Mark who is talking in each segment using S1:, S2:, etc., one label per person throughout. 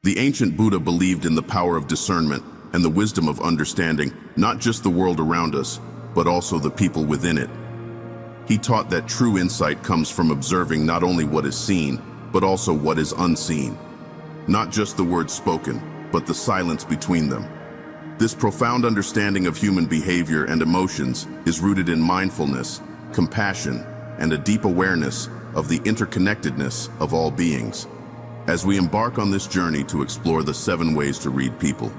S1: The ancient Buddha believed in the power of discernment and the wisdom of understanding not just the world around us, but also the people within it. He taught that true insight comes from observing not only what is seen, but also what is unseen. Not just the words spoken, but the silence between them. This profound understanding of human behavior and emotions is rooted in mindfulness, compassion, and a deep awareness of the interconnectedness of all beings. As we embark on this journey to explore the 7 ways to read people,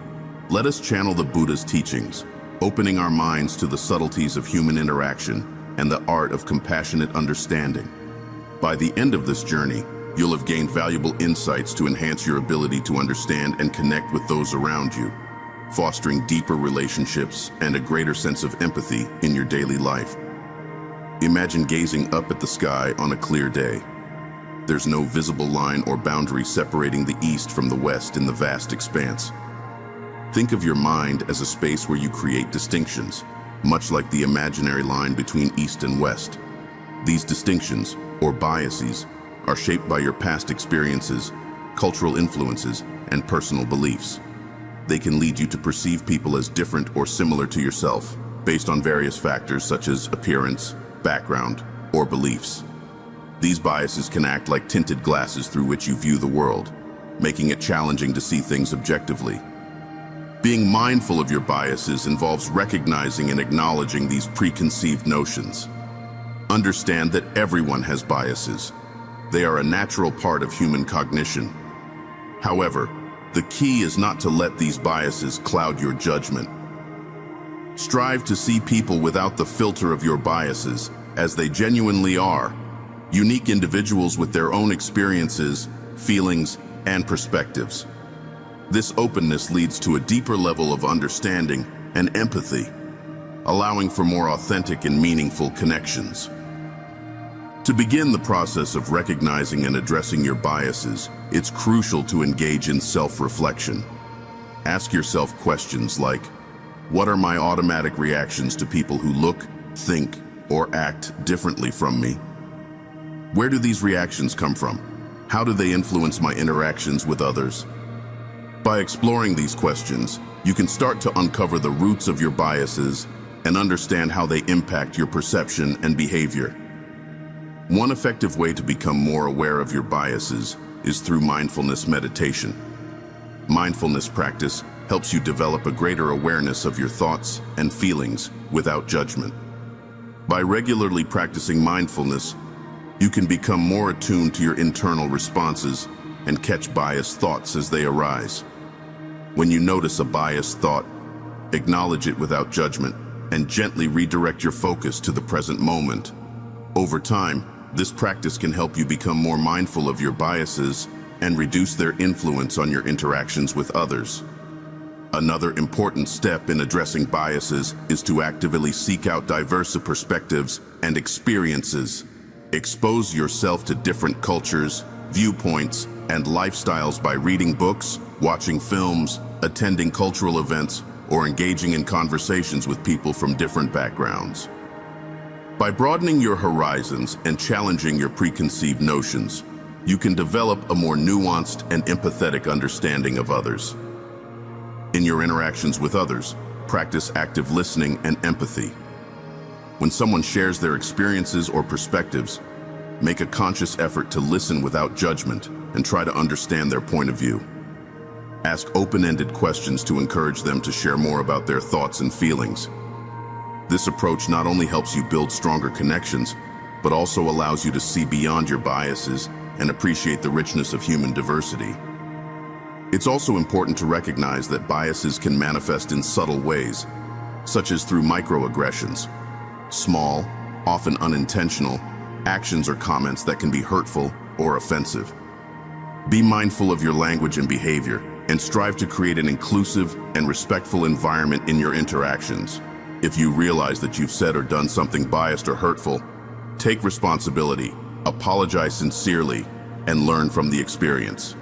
S1: let us channel the Buddha's teachings, opening our minds to the subtleties of human interaction and the art of compassionate understanding. By the end of this journey, you'll have gained valuable insights to enhance your ability to understand and connect with those around you, fostering deeper relationships and a greater sense of empathy in your daily life. Imagine gazing up at the sky on a clear day. There's no visible line or boundary separating the east from the west in the vast expanse. Think of your mind as a space where you create distinctions, much like the imaginary line between east and west. These distinctions, or biases, are shaped by your past experiences, cultural influences, and personal beliefs. They can lead you to perceive people as different or similar to yourself, based on various factors such as appearance, background, or beliefs. These biases can act like tinted glasses through which you view the world, making it challenging to see things objectively. Being mindful of your biases involves recognizing and acknowledging these preconceived notions. Understand that everyone has biases. They are a natural part of human cognition. However, the key is not to let these biases cloud your judgment. Strive to see people without the filter of your biases, as they genuinely are, unique individuals with their own experiences, feelings, and perspectives. This openness leads to a deeper level of understanding and empathy, allowing for more authentic and meaningful connections. To begin the process of recognizing and addressing your biases, it's crucial to engage in self-reflection. Ask yourself questions like, what are my automatic reactions to people who look, think, or act differently from me? Where do these reactions come from? How do they influence my interactions with others? By exploring these questions, you can start to uncover the roots of your biases and understand how they impact your perception and behavior. One effective way to become more aware of your biases is through mindfulness meditation. Mindfulness practice helps you develop a greater awareness of your thoughts and feelings without judgment. By regularly practicing mindfulness, you can become more attuned to your internal responses and catch biased thoughts as they arise. When you notice a biased thought, acknowledge it without judgment and gently redirect your focus to the present moment. Over time, this practice can help you become more mindful of your biases and reduce their influence on your interactions with others. Another important step in addressing biases is to actively seek out diverse perspectives and experiences. Expose yourself to different cultures, viewpoints, and lifestyles by reading books, watching films, attending cultural events, or engaging in conversations with people from different backgrounds. By broadening your horizons and challenging your preconceived notions, you can develop a more nuanced and empathetic understanding of others. In your interactions with others, practice active listening and empathy. When someone shares their experiences or perspectives, make a conscious effort to listen without judgment and try to understand their point of view. Ask open-ended questions to encourage them to share more about their thoughts and feelings. This approach not only helps you build stronger connections, but also allows you to see beyond your biases and appreciate the richness of human diversity. It's also important to recognize that biases can manifest in subtle ways, such as through microaggressions, small, often unintentional, actions or comments that can be hurtful or offensive. Be mindful of your language and behavior, and strive to create an inclusive and respectful environment in your interactions. If you realize that you've said or done something biased or hurtful, take responsibility, apologize sincerely, and learn from the experience.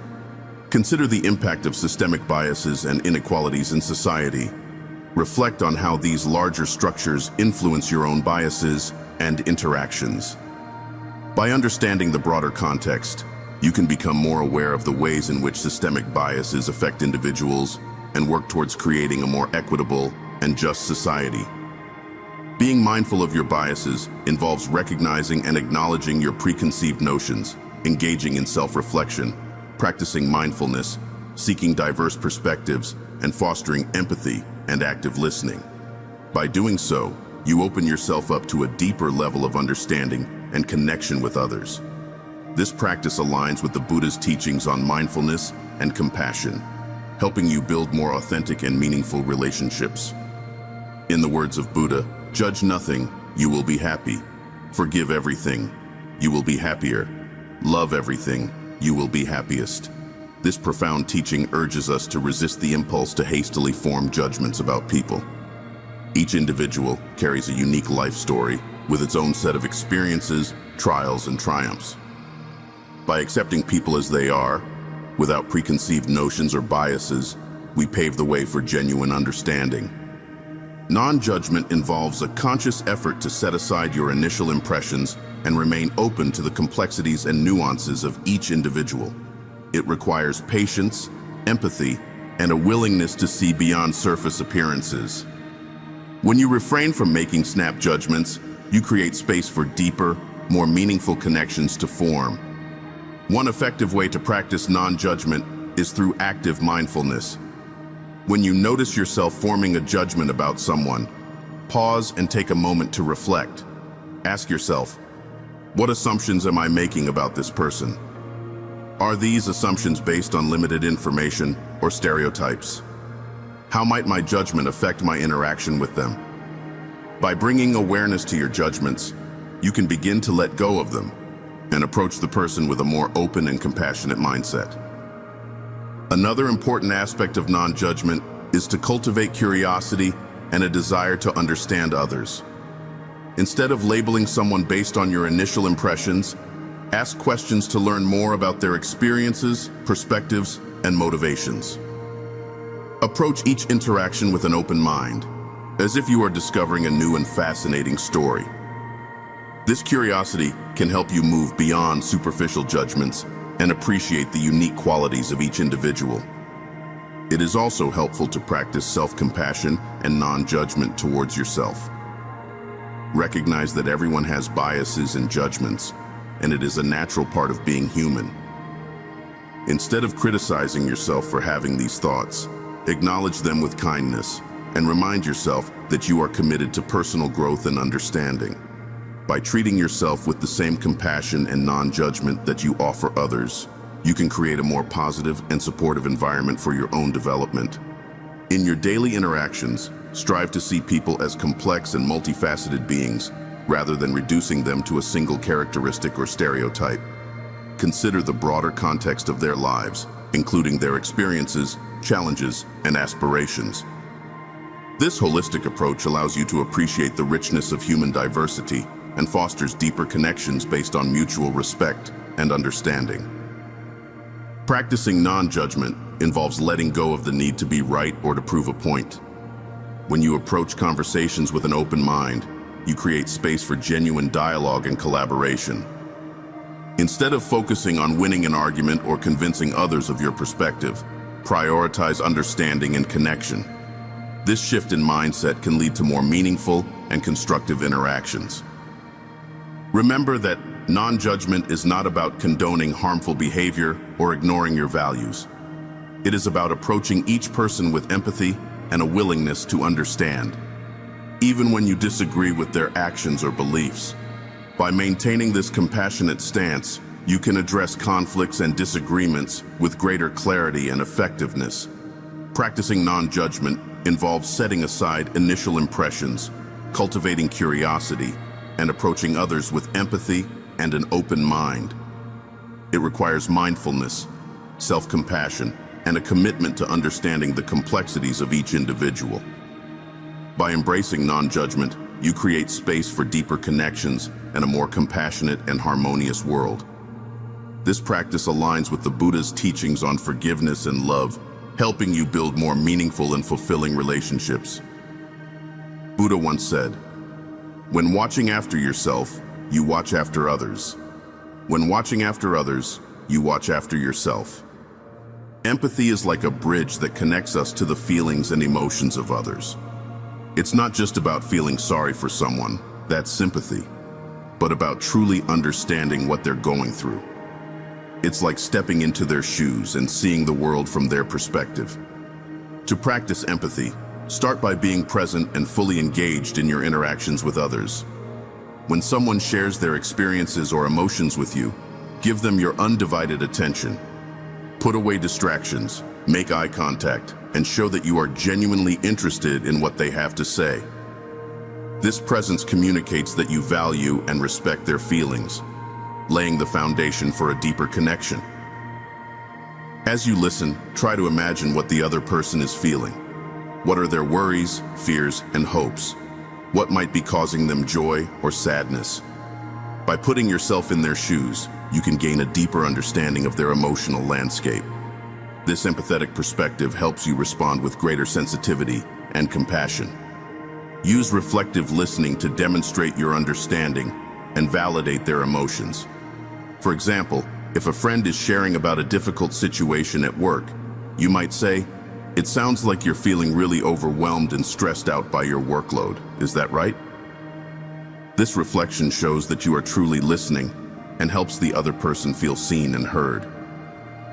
S1: Consider the impact of systemic biases and inequalities in society. Reflect on how these larger structures influence your own biases and interactions. By understanding the broader context, you can become more aware of the ways in which systemic biases affect individuals and work towards creating a more equitable and just society. Being mindful of your biases involves recognizing and acknowledging your preconceived notions, engaging in self-reflection, practicing mindfulness, seeking diverse perspectives, and fostering empathy and active listening. By doing so, you open yourself up to a deeper level of understanding and connection with others. This practice aligns with the Buddha's teachings on mindfulness and compassion, helping you build more authentic and meaningful relationships. In the words of Buddha, judge nothing, you will be happy. Forgive everything, you will be happier. Love everything, you will be happiest. This profound teaching urges us to resist the impulse to hastily form judgments about people. Each individual carries a unique life story with its own set of experiences, trials, and triumphs. By accepting people as they are, without preconceived notions or biases, we pave the way for genuine understanding. Non-judgment involves a conscious effort to set aside your initial impressions and remain open to the complexities and nuances of each individual. It requires patience, empathy, and a willingness to see beyond surface appearances. When you refrain from making snap judgments, you create space for deeper, more meaningful connections to form. One effective way to practice non-judgment is through active mindfulness. When you notice yourself forming a judgment about someone, pause and take a moment to reflect. Ask yourself, what assumptions am I making about this person? Are these assumptions based on limited information or stereotypes? How might my judgment affect my interaction with them? By bringing awareness to your judgments, you can begin to let go of them and approach the person with a more open and compassionate mindset. Another important aspect of non-judgment is to cultivate curiosity and a desire to understand others. Instead of labeling someone based on your initial impressions, ask questions to learn more about their experiences, perspectives, and motivations. Approach each interaction with an open mind, as if you are discovering a new and fascinating story. This curiosity can help you move beyond superficial judgments and appreciate the unique qualities of each individual. It is also helpful to practice self-compassion and non-judgment towards yourself. Recognize that everyone has biases and judgments, and it is a natural part of being human. Instead of criticizing yourself for having these thoughts, acknowledge them with kindness and remind yourself that you are committed to personal growth and understanding. By treating yourself with the same compassion and non-judgment that you offer others, you can create a more positive and supportive environment for your own development. In your daily interactions, strive to see people as complex and multifaceted beings, rather than reducing them to a single characteristic or stereotype. Consider the broader context of their lives, including their experiences, challenges, and aspirations. This holistic approach allows you to appreciate the richness of human diversity and fosters deeper connections based on mutual respect and understanding. Practicing non-judgment involves letting go of the need to be right or to prove a point. When you approach conversations with an open mind, you create space for genuine dialogue and collaboration. Instead of focusing on winning an argument or convincing others of your perspective, prioritize understanding and connection. This shift in mindset can lead to more meaningful and constructive interactions. Remember that non-judgment is not about condoning harmful behavior or ignoring your values. It is about approaching each person with empathy and a willingness to understand, even when you disagree with their actions or beliefs. By maintaining this compassionate stance, you can address conflicts and disagreements with greater clarity and effectiveness. Practicing non-judgment involves setting aside initial impressions, cultivating curiosity, and approaching others with empathy and an open mind. It requires mindfulness, self-compassion, and a commitment to understanding the complexities of each individual. By embracing non-judgment, you create space for deeper connections and a more compassionate and harmonious world. This practice aligns with the Buddha's teachings on forgiveness and love, helping you build more meaningful and fulfilling relationships. Buddha once said, "When watching after yourself, you watch after others. When watching after others, you watch after yourself. Empathy is like a bridge that connects us to the feelings and emotions of others. It's not just about feeling sorry for someone, that's sympathy, but about truly understanding what they're going through. It's like stepping into their shoes and seeing the world from their perspective. To practice empathy, start by being present and fully engaged in your interactions with others. When someone shares their experiences or emotions with you, give them your undivided attention. Put away distractions, make eye contact, and show that you are genuinely interested in what they have to say. This presence communicates that you value and respect their feelings, laying the foundation for a deeper connection. As you listen, try to imagine what the other person is feeling. What are their worries, fears, and hopes? What might be causing them joy or sadness? By putting yourself in their shoes, you can gain a deeper understanding of their emotional landscape. This empathetic perspective helps you respond with greater sensitivity and compassion. Use reflective listening to demonstrate your understanding and validate their emotions. For example, if a friend is sharing about a difficult situation at work, you might say, "It sounds like you're feeling really overwhelmed and stressed out by your workload. Is that right?" This reflection shows that you are truly listening and helps the other person feel seen and heard.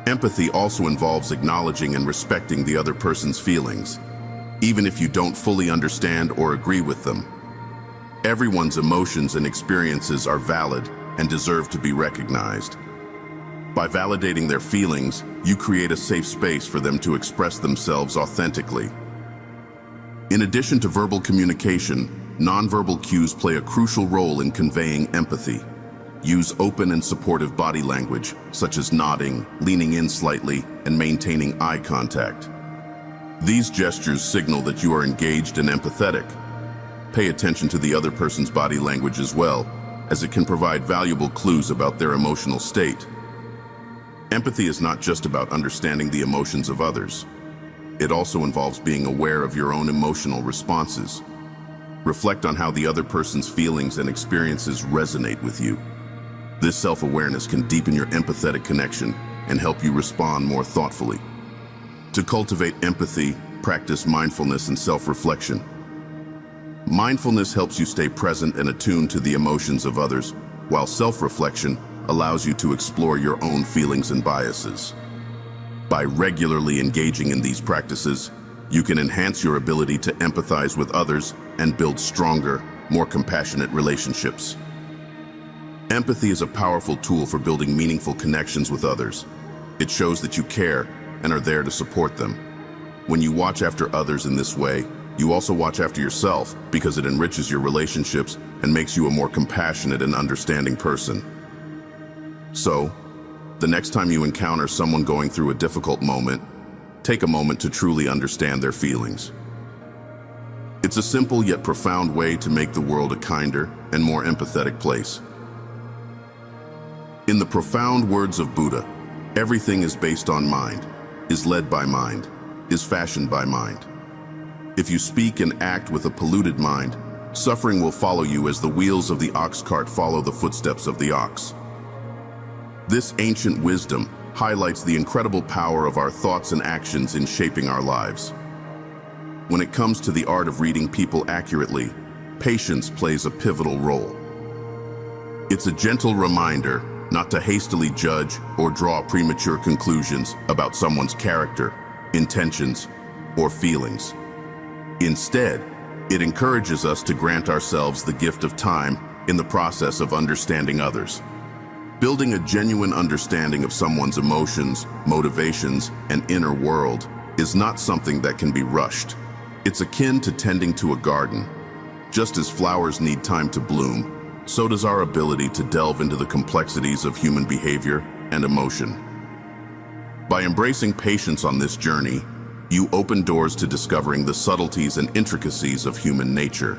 S1: Empathy also involves acknowledging and respecting the other person's feelings, even if you don't fully understand or agree with them. Everyone's emotions and experiences are valid and deserve to be recognized. By validating their feelings, you create a safe space for them to express themselves authentically. In addition to verbal communication, nonverbal cues play a crucial role in conveying empathy. Use open and supportive body language, such as nodding, leaning in slightly, and maintaining eye contact. These gestures signal that you are engaged and empathetic. Pay attention to the other person's body language as well, as it can provide valuable clues about their emotional state. Empathy is not just about understanding the emotions of others. It also involves being aware of your own emotional responses. Reflect on how the other person's feelings and experiences resonate with you. This self-awareness can deepen your empathetic connection and help you respond more thoughtfully. To cultivate empathy, practice mindfulness and self-reflection. Mindfulness helps you stay present and attuned to the emotions of others, while self-reflection allows you to explore your own feelings and biases. By regularly engaging in these practices, you can enhance your ability to empathize with others and build stronger, more compassionate relationships. Empathy is a powerful tool for building meaningful connections with others. It shows that you care and are there to support them. When you watch after others in this way, you also watch after yourself because it enriches your relationships and makes you a more compassionate and understanding person. So, the next time you encounter someone going through a difficult moment, take a moment to truly understand their feelings. It's a simple yet profound way to make the world a kinder and more empathetic place. In the profound words of Buddha, everything is based on mind, is led by mind, is fashioned by mind. If you speak and act with a polluted mind, suffering will follow you as the wheels of the ox cart follow the footsteps of the ox. This ancient wisdom highlights the incredible power of our thoughts and actions in shaping our lives. When it comes to the art of reading people accurately, patience plays a pivotal role. It's a gentle reminder not to hastily judge or draw premature conclusions about someone's character, intentions, or feelings. Instead, it encourages us to grant ourselves the gift of time in the process of understanding others. Building a genuine understanding of someone's emotions, motivations, and inner world is not something that can be rushed. It's akin to tending to a garden. Just as flowers need time to bloom, so does our ability to delve into the complexities of human behavior and emotion. By embracing patience on this journey, you open doors to discovering the subtleties and intricacies of human nature.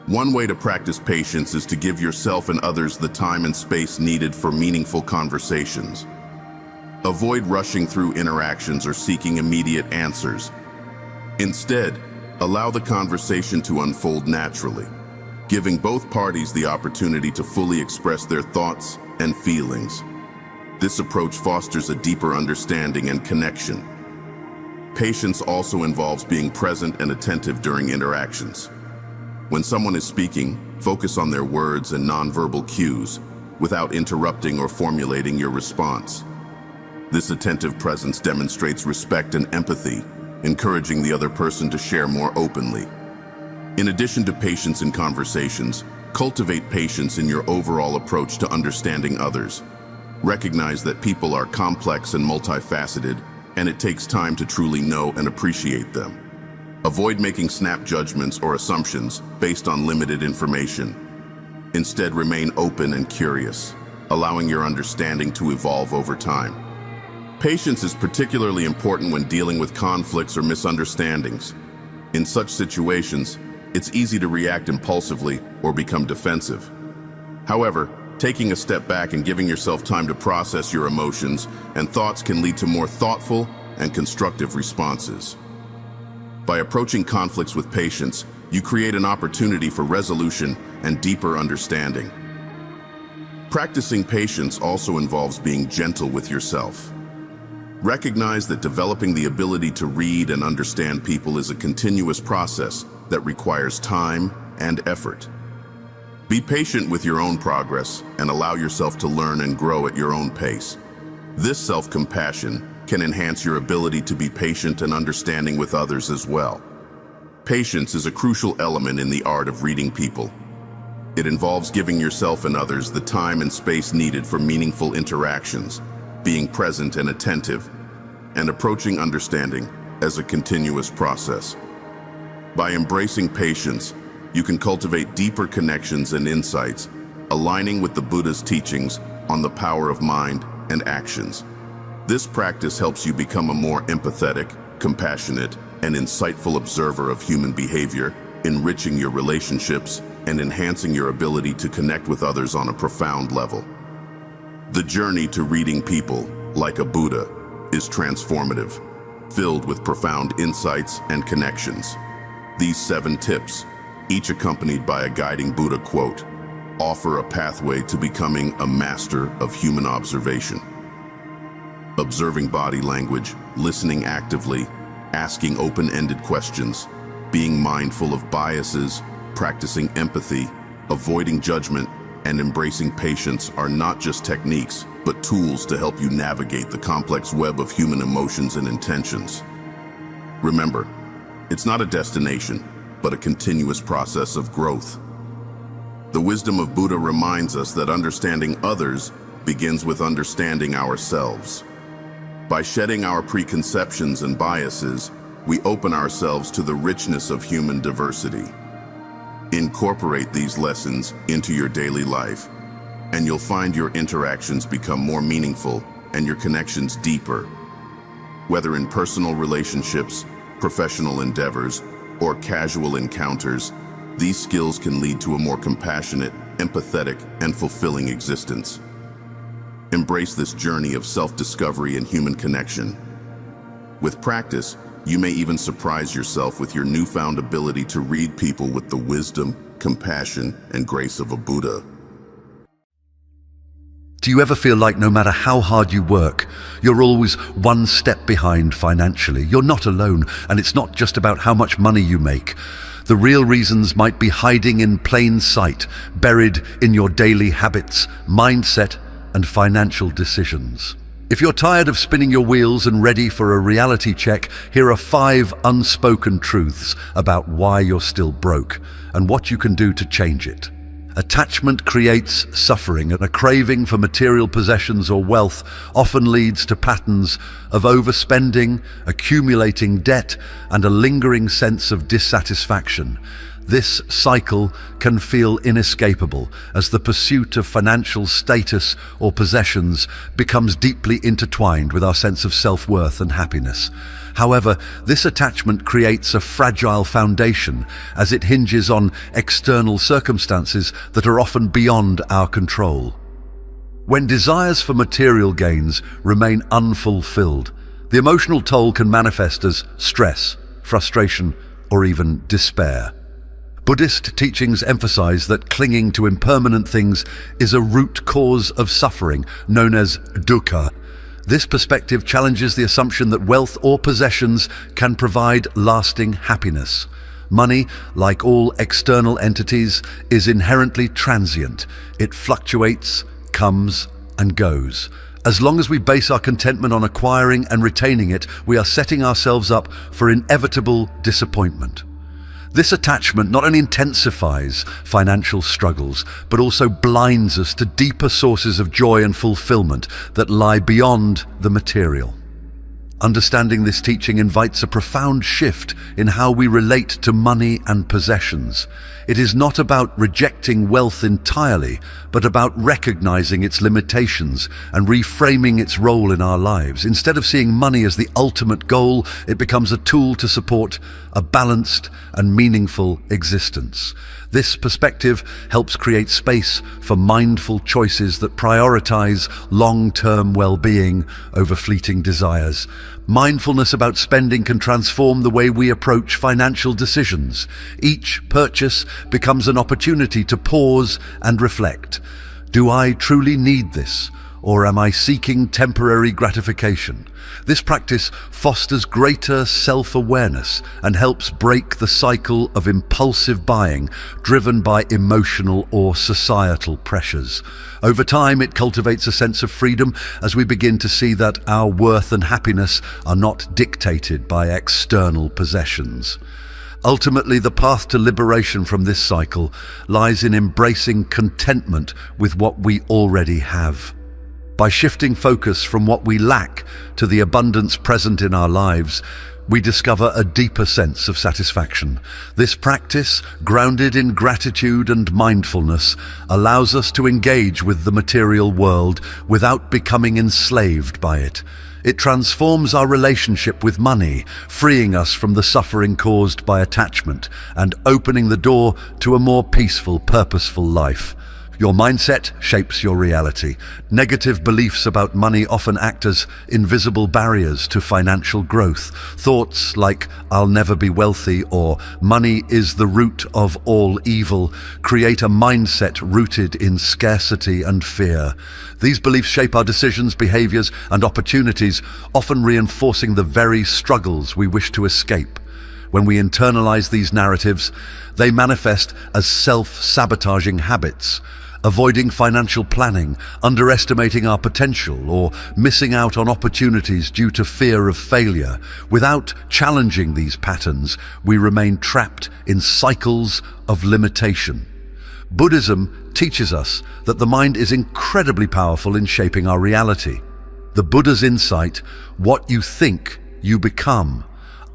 S1: One way to practice patience is to give yourself and others the time and space needed for meaningful conversations. Avoid rushing through interactions or seeking immediate answers. Instead, allow the conversation to unfold naturally, giving both parties the opportunity to fully express their thoughts and feelings. This approach fosters a deeper understanding and connection. Patience also involves being present and attentive during interactions. When someone is speaking, focus on their words and nonverbal cues without interrupting or formulating your response. This attentive presence demonstrates respect and empathy, encouraging the other person to share more openly. In addition to patience in conversations, cultivate patience in your overall approach to understanding others. Recognize that people are complex and multifaceted, and it takes time to truly know and appreciate them. Avoid making snap judgments or assumptions based on limited information. Instead, remain open and curious, allowing your understanding to evolve over time. Patience is particularly important when dealing with conflicts or misunderstandings. In such situations, it's easy to react impulsively or become defensive. However, taking a step back and giving yourself time to process your emotions and thoughts can lead to more thoughtful and constructive responses. By approaching conflicts with patience, you create an opportunity for resolution and deeper understanding. Practicing patience also involves being gentle with yourself. Recognize that developing the ability to read and understand people is a continuous process that requires time and effort. Be patient with your own progress and allow yourself to learn and grow at your own pace. This self-compassion can enhance your ability to be patient and understanding with others as well. Patience is a crucial element in the art of reading people. It involves giving yourself and others the time and space needed for meaningful interactions, being present and attentive, and approaching understanding as a continuous process. By embracing patience, you can cultivate deeper connections and insights, aligning with the Buddha's teachings on the power of mind and actions. This practice helps you become a more empathetic, compassionate, and insightful observer of human behavior, enriching your relationships and enhancing your ability to connect with others on a profound level. The journey to reading people, like a Buddha, is transformative, filled with profound insights and connections. These 7 tips, each accompanied by a guiding Buddha quote, offer a pathway to becoming a master of human observation. Observing body language, listening actively, asking open-ended questions, being mindful of biases, practicing empathy, avoiding judgment, and embracing patience are not just techniques, but tools to help you navigate the complex web of human emotions and intentions. Remember, it's not a destination, but a continuous process of growth. The wisdom of Buddha reminds us that understanding others begins with understanding ourselves. By shedding our preconceptions and biases, we open ourselves to the richness of human diversity. Incorporate these lessons into your daily life, and you'll find your interactions become more meaningful and your connections deeper. Whether in personal relationships, professional endeavors, or casual encounters, these skills can lead to a more compassionate, empathetic, and fulfilling existence. Embrace this journey of self-discovery and human connection. With practice, you may even surprise yourself with your newfound ability to read people with the wisdom, compassion, and grace of a Buddha.
S2: Do you ever feel like no matter how hard you work, you're always one step behind financially? You're not alone, and it's not just about how much money you make. The real reasons might be hiding in plain sight, buried in your daily habits, mindset, and financial decisions. If you're tired of spinning your wheels and ready for a reality check, here are 5 unspoken truths about why you're still broke and what you can do to change it. Attachment creates suffering, and a craving for material possessions or wealth often leads to patterns of overspending, accumulating debt, and a lingering sense of dissatisfaction. This cycle can feel inescapable as the pursuit of financial status or possessions becomes deeply intertwined with our sense of self-worth and happiness. However, this attachment creates a fragile foundation as it hinges on external circumstances that are often beyond our control. When desires for material gains remain unfulfilled, the emotional toll can manifest as stress, frustration, or even despair. Buddhist teachings emphasize that clinging to impermanent things is a root cause of suffering, known as dukkha. This perspective challenges the assumption that wealth or possessions can provide lasting happiness. Money, like all external entities, is inherently transient. It fluctuates, comes, and goes. As long as we base our contentment on acquiring and retaining it, we are setting ourselves up for inevitable disappointment. This attachment not only intensifies financial struggles, but also blinds us to deeper sources of joy and fulfillment that lie beyond the material. Understanding this teaching invites a profound shift in how we relate to money and possessions. It is not about rejecting wealth entirely, but about recognizing its limitations and reframing its role in our lives. Instead of seeing money as the ultimate goal, it becomes a tool to support a balanced and meaningful existence. This perspective helps create space for mindful choices that prioritize long-term well-being over fleeting desires. Mindfulness about spending can transform the way we approach financial decisions. Each purchase becomes an opportunity to pause and reflect. Do I truly need this, or am I seeking temporary gratification? This practice fosters greater self-awareness and helps break the cycle of impulsive buying driven by emotional or societal pressures. Over time, it cultivates a sense of freedom as we begin to see that our worth and happiness are not dictated by external possessions. Ultimately, the path to liberation from this cycle lies in embracing contentment with what we already have. By shifting focus from what we lack to the abundance present in our lives, we discover a deeper sense of satisfaction. This practice, grounded in gratitude and mindfulness, allows us to engage with the material world without becoming enslaved by it. It transforms our relationship with money, freeing us from the suffering caused by attachment and opening the door to a more peaceful, purposeful life. Your mindset shapes your reality. Negative beliefs about money often act as invisible barriers to financial growth. Thoughts like, "I'll never be wealthy," or "money is the root of all evil," create a mindset rooted in scarcity and fear. These beliefs shape our decisions, behaviors, and opportunities, often reinforcing the very struggles we wish to escape. When we internalize these narratives, they manifest as self-sabotaging habits. Avoiding financial planning, underestimating our potential, or missing out on opportunities due to fear of failure. Without challenging these patterns, we remain trapped in cycles of limitation. Buddhism teaches us that the mind is incredibly powerful in shaping our reality. The Buddha's insight, "What you think, you become,"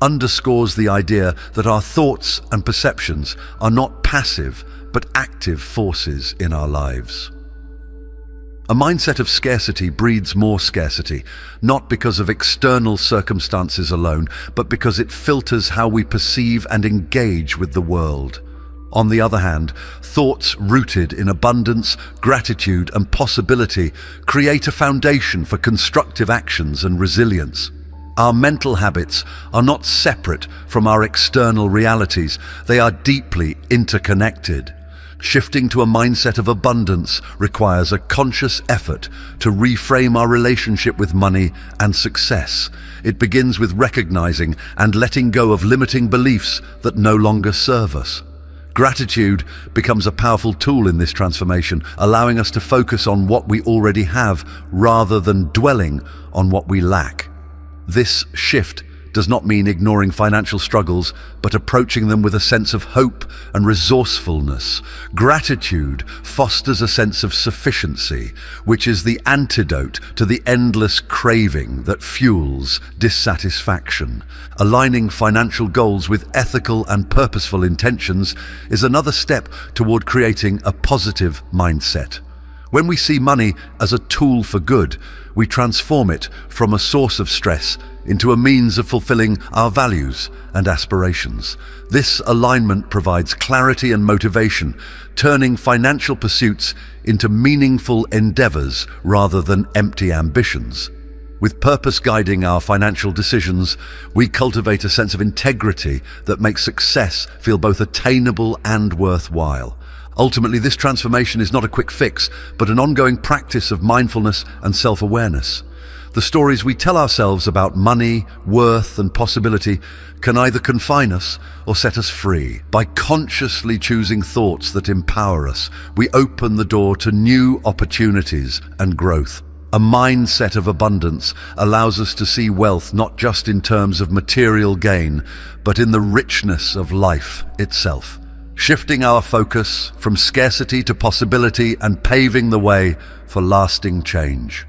S2: underscores the idea that our thoughts and perceptions are not passive, but active forces in our lives. A mindset of scarcity breeds more scarcity, not because of external circumstances alone, but because it filters how we perceive and engage with the world. On the other hand, thoughts rooted in abundance, gratitude, and possibility create a foundation for constructive actions and resilience. Our mental habits are not separate from our external realities. They are deeply interconnected. Shifting to a mindset of abundance requires a conscious effort to reframe our relationship with money and success. It begins with recognizing and letting go of limiting beliefs that no longer serve us. Gratitude becomes a powerful tool in this transformation, allowing us to focus on what we already have rather than dwelling on what we lack. This shift does not mean ignoring financial struggles, but approaching them with a sense of hope and resourcefulness. Gratitude fosters a sense of sufficiency, which is the antidote to the endless craving that fuels dissatisfaction. Aligning financial goals with ethical and purposeful intentions is another step toward creating a positive mindset. When we see money as a tool for good, we transform it from a source of stress into a means of fulfilling our values and aspirations. This alignment provides clarity and motivation, turning financial pursuits into meaningful endeavors rather than empty ambitions. With purpose guiding our financial decisions, we cultivate a sense of integrity that makes success feel both attainable and worthwhile. Ultimately, this transformation is not a quick fix, but an ongoing practice of mindfulness and self-awareness. The stories we tell ourselves about money, worth, and possibility can either confine us or set us free. By consciously choosing thoughts that empower us, we open the door to new opportunities and growth. A mindset of abundance allows us to see wealth not just in terms of material gain, but in the richness of life itself, shifting our focus from scarcity to possibility and paving the way for lasting change.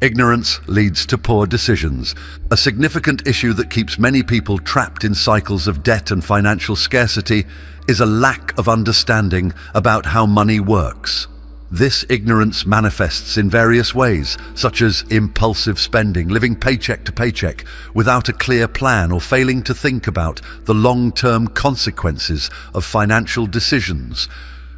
S2: Ignorance leads to poor decisions, a significant issue that keeps many people trapped in cycles of debt and financial scarcity is a lack of understanding about how money works. This ignorance manifests in various ways, such as impulsive spending, living paycheck to paycheck without a clear plan, or failing to think about the long-term consequences of financial decisions.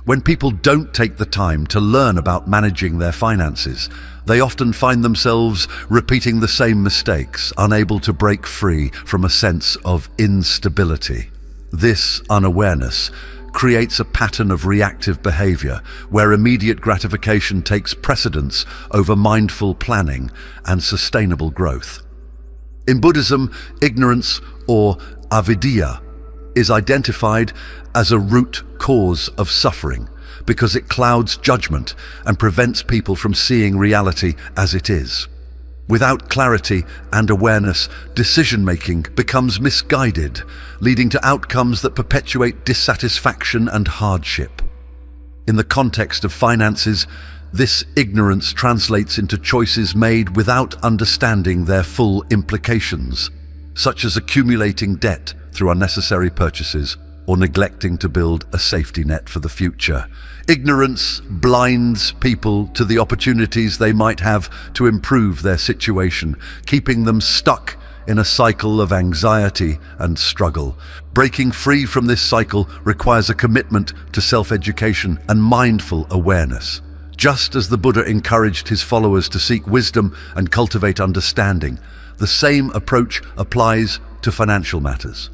S2: When people don't take the time to learn about managing their finances, they often find themselves repeating the same mistakes, unable to break free from a sense of instability. This unawareness creates a pattern of reactive behavior where immediate gratification takes precedence over mindful planning and sustainable growth. In Buddhism, ignorance, or avidya, is identified as a root cause of suffering because it clouds judgment and prevents people from seeing reality as it is. Without clarity and awareness, decision-making becomes misguided, leading to outcomes that perpetuate dissatisfaction and hardship. In the context of finances, this ignorance translates into choices made without understanding their full implications, such as accumulating debt through unnecessary purchases or neglecting to build a safety net for the future. Ignorance blinds people to the opportunities they might have to improve their situation, keeping them stuck in a cycle of anxiety and struggle. Breaking free from this cycle requires a commitment to self-education and mindful awareness. Just as the Buddha encouraged his followers to seek wisdom and cultivate understanding, the same approach applies to financial matters.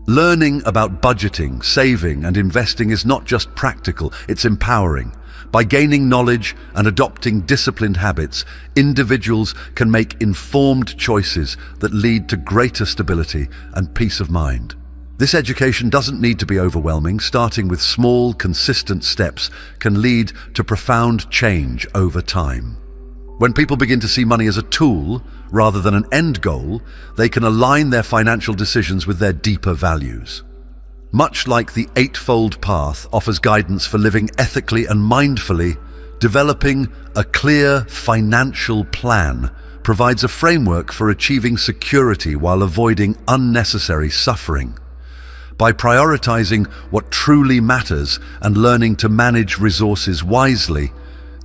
S2: Learning about budgeting, saving, and investing is not just practical, it's empowering. By gaining knowledge and adopting disciplined habits, individuals can make informed choices that lead to greater stability and peace of mind. This education doesn't need to be overwhelming. Starting with small, consistent steps can lead to profound change over time. When people begin to see money as a tool rather than an end goal, they can align their financial decisions with their deeper values. Much like the Eightfold Path offers guidance for living ethically and mindfully, developing a clear financial plan provides a framework for achieving security while avoiding unnecessary suffering. By prioritizing what truly matters and learning to manage resources wisely,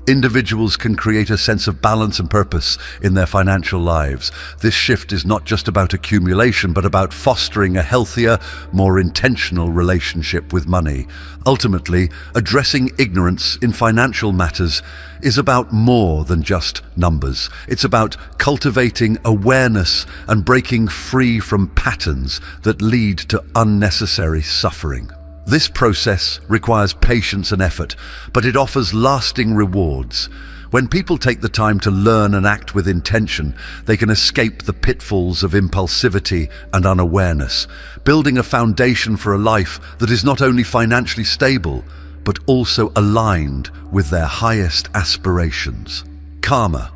S2: individuals can create a sense of balance and purpose in their financial lives. This shift is not just about accumulation, but about fostering a healthier, more intentional relationship with money. Ultimately, addressing ignorance in financial matters is about more than just numbers. It's about cultivating awareness and breaking free from patterns that lead to unnecessary suffering. This process requires patience and effort, but it offers lasting rewards. When people take the time to learn and act with intention, they can escape the pitfalls of impulsivity and unawareness, building a foundation for a life that is not only financially stable, but also aligned with their highest aspirations. Karma.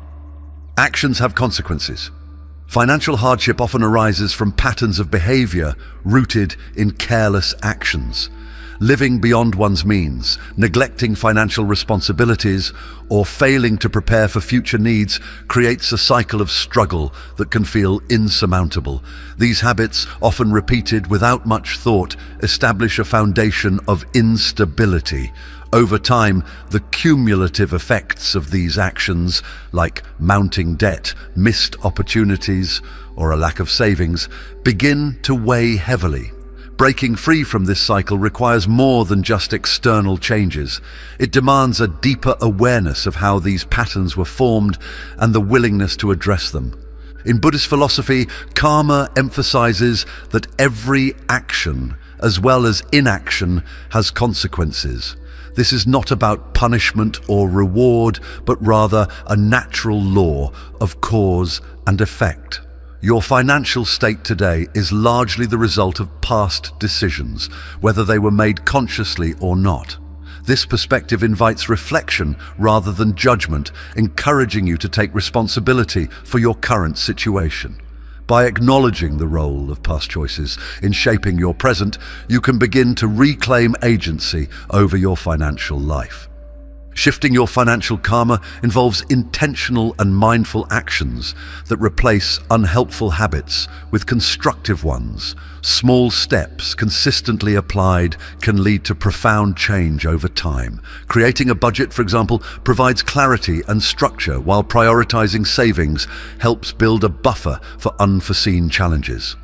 S2: Actions have consequences. Financial hardship often arises from patterns of behavior rooted in careless actions. Living beyond one's means, neglecting financial responsibilities, or failing to prepare for future needs creates a cycle of struggle that can feel insurmountable. These habits, often repeated without much thought, establish a foundation of instability. Over time, the cumulative effects of these actions, like mounting debt, missed opportunities, or a lack of savings, begin to weigh heavily. Breaking free from this cycle requires more than just external changes. It demands a deeper awareness of how these patterns were formed and the willingness to address them. In Buddhist philosophy, karma emphasizes that every action, as well as inaction, has consequences. This is not about punishment or reward, but rather a natural law of cause and effect. Your financial state today is largely the result of past decisions, whether they were made consciously or not. This perspective invites reflection rather than judgment, encouraging you to take responsibility for your current situation. By acknowledging the role of past choices in shaping your present, you can begin to reclaim agency over your financial life. Shifting your financial karma involves intentional and mindful actions that replace unhelpful habits with constructive ones. Small steps consistently applied can lead to profound change over time. Creating a budget, for example, provides clarity and structure, while prioritizing savings helps build a buffer for unforeseen challenges.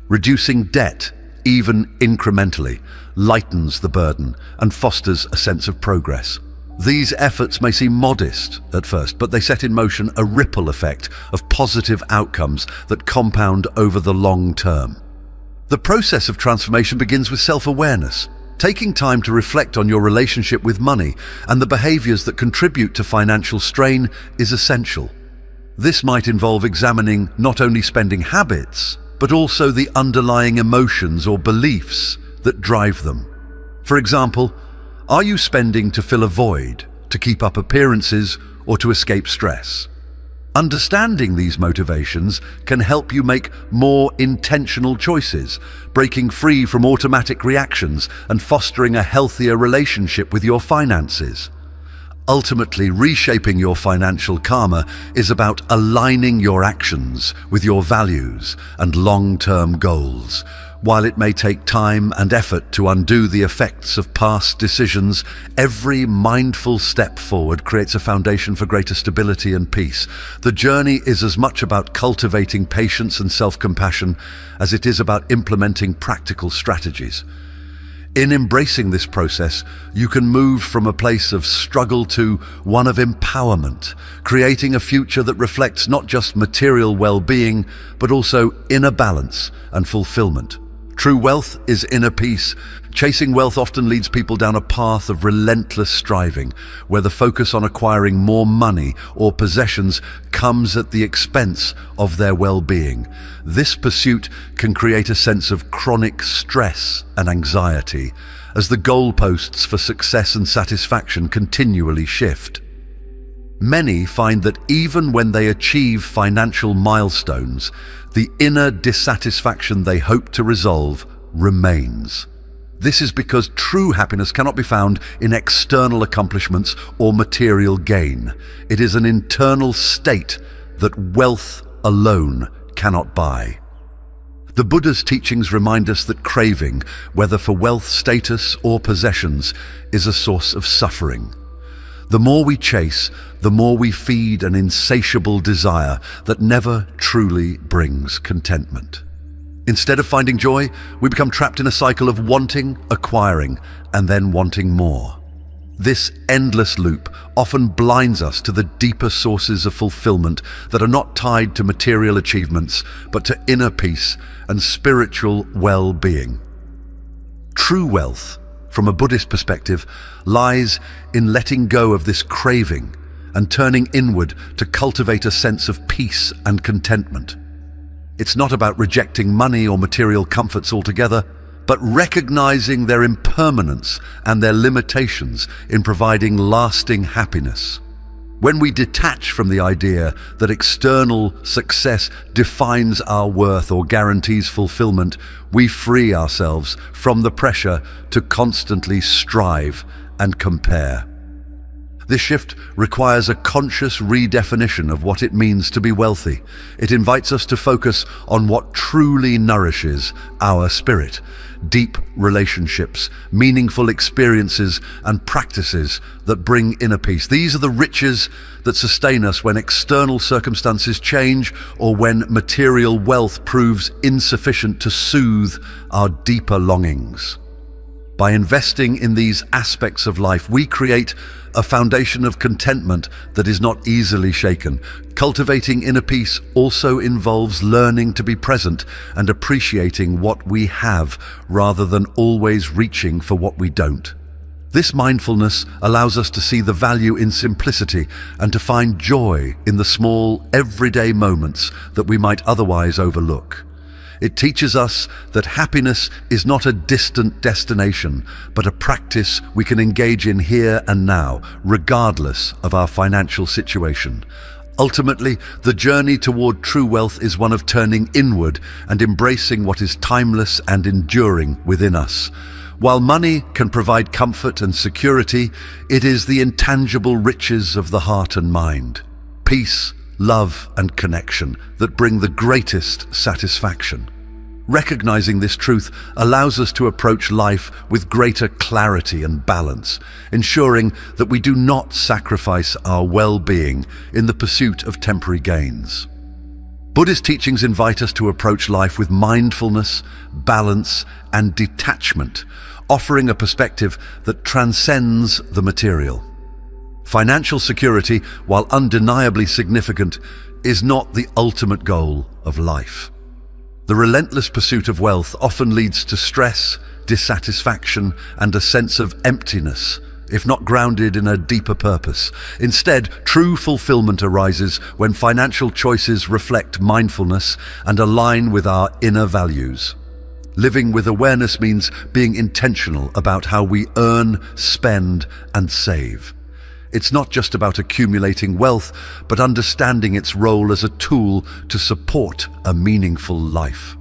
S2: Reducing debt, even incrementally, lightens the burden and fosters a sense of progress. These efforts may seem modest at first, but they set in motion a ripple effect of positive outcomes that compound over the long term. The process of transformation begins with self-awareness. Taking time to reflect on your relationship with money and the behaviors that contribute to financial strain is essential. This might involve examining not only spending habits, but also the underlying emotions or beliefs that drive them. For example, are you spending to fill a void, to keep up appearances, or to escape stress? Understanding these motivations can help you make more intentional choices, breaking free from automatic reactions and fostering a healthier relationship with your finances. Ultimately, reshaping your financial karma is about aligning your actions with your values and long-term goals. While it may take time and effort to undo the effects of past decisions, every mindful step forward creates a foundation for greater stability and peace. The journey is as much about cultivating patience and self-compassion as it is about implementing practical strategies. In embracing this process, you can move from a place of struggle to one of empowerment, creating a future that reflects not just material well-being, but also inner balance and fulfillment. True wealth is inner peace. Chasing wealth often leads people down a path of relentless striving, where the focus on acquiring more money or possessions comes at the expense of their well-being. This pursuit can create a sense of chronic stress and anxiety, as the goalposts for success and satisfaction continually shift. Many find that even when they achieve financial milestones, the inner dissatisfaction they hope to resolve remains. This is because true happiness cannot be found in external accomplishments or material gain. It is an internal state that wealth alone cannot buy. The Buddha's teachings remind us that craving, whether for wealth, status, or possessions, is a source of suffering. The more we chase, the more we feed an insatiable desire that never truly brings contentment. Instead of finding joy, we become trapped in a cycle of wanting, acquiring, and then wanting more. This endless loop often blinds us to the deeper sources of fulfillment that are not tied to material achievements, but to inner peace and spiritual well-being. True wealth, from a Buddhist perspective, lies in letting go of this craving and turning inward to cultivate a sense of peace and contentment. It's not about rejecting money or material comforts altogether, but recognizing their impermanence and their limitations in providing lasting happiness. When we detach from the idea that external success defines our worth or guarantees fulfillment, we free ourselves from the pressure to constantly strive and compare. This shift requires a conscious redefinition of what it means to be wealthy. It invites us to focus on what truly nourishes our spirit: deep relationships, meaningful experiences, and practices that bring inner peace. These are the riches that sustain us when external circumstances change or when material wealth proves insufficient to soothe our deeper longings. By investing in these aspects of life, we create a foundation of contentment that is not easily shaken. Cultivating inner peace also involves learning to be present and appreciating what we have rather than always reaching for what we don't. This mindfulness allows us to see the value in simplicity and to find joy in the small, everyday moments that we might otherwise overlook. It teaches us that happiness is not a distant destination, but a practice we can engage in here and now, regardless of our financial situation. Ultimately, the journey toward true wealth is one of turning inward and embracing what is timeless and enduring within us. While money can provide comfort and security, it is the intangible riches of the heart and mind, peace, love, and connection that bring the greatest satisfaction. Recognizing this truth allows us to approach life with greater clarity and balance, ensuring that we do not sacrifice our well-being in the pursuit of temporary gains. Buddhist teachings invite us to approach life with mindfulness, balance, and detachment, offering a perspective that transcends the material. Financial security, while undeniably significant, is not the ultimate goal of life. The relentless pursuit of wealth often leads to stress, dissatisfaction, and a sense of emptiness, if not grounded in a deeper purpose. Instead, true fulfillment arises when financial choices reflect mindfulness and align with our inner values. Living with awareness means being intentional about how we earn, spend, and save. It's not just about accumulating wealth, but understanding its role as a tool to support a meaningful life.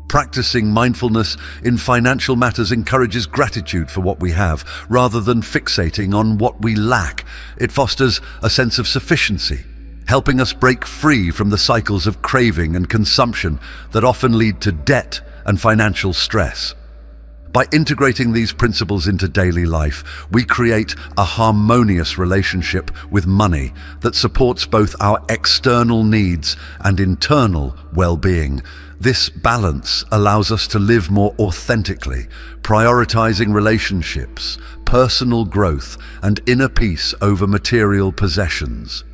S2: Practicing mindfulness in financial matters encourages gratitude for what we have, rather than fixating on what we lack. It fosters a sense of sufficiency, helping us break free from the cycles of craving and consumption that often lead to debt and financial stress. By integrating these principles into daily life, we create a harmonious relationship with money that supports both our external needs and internal well-being. This balance allows us to live more authentically, prioritizing relationships, personal growth, and inner peace over material possessions.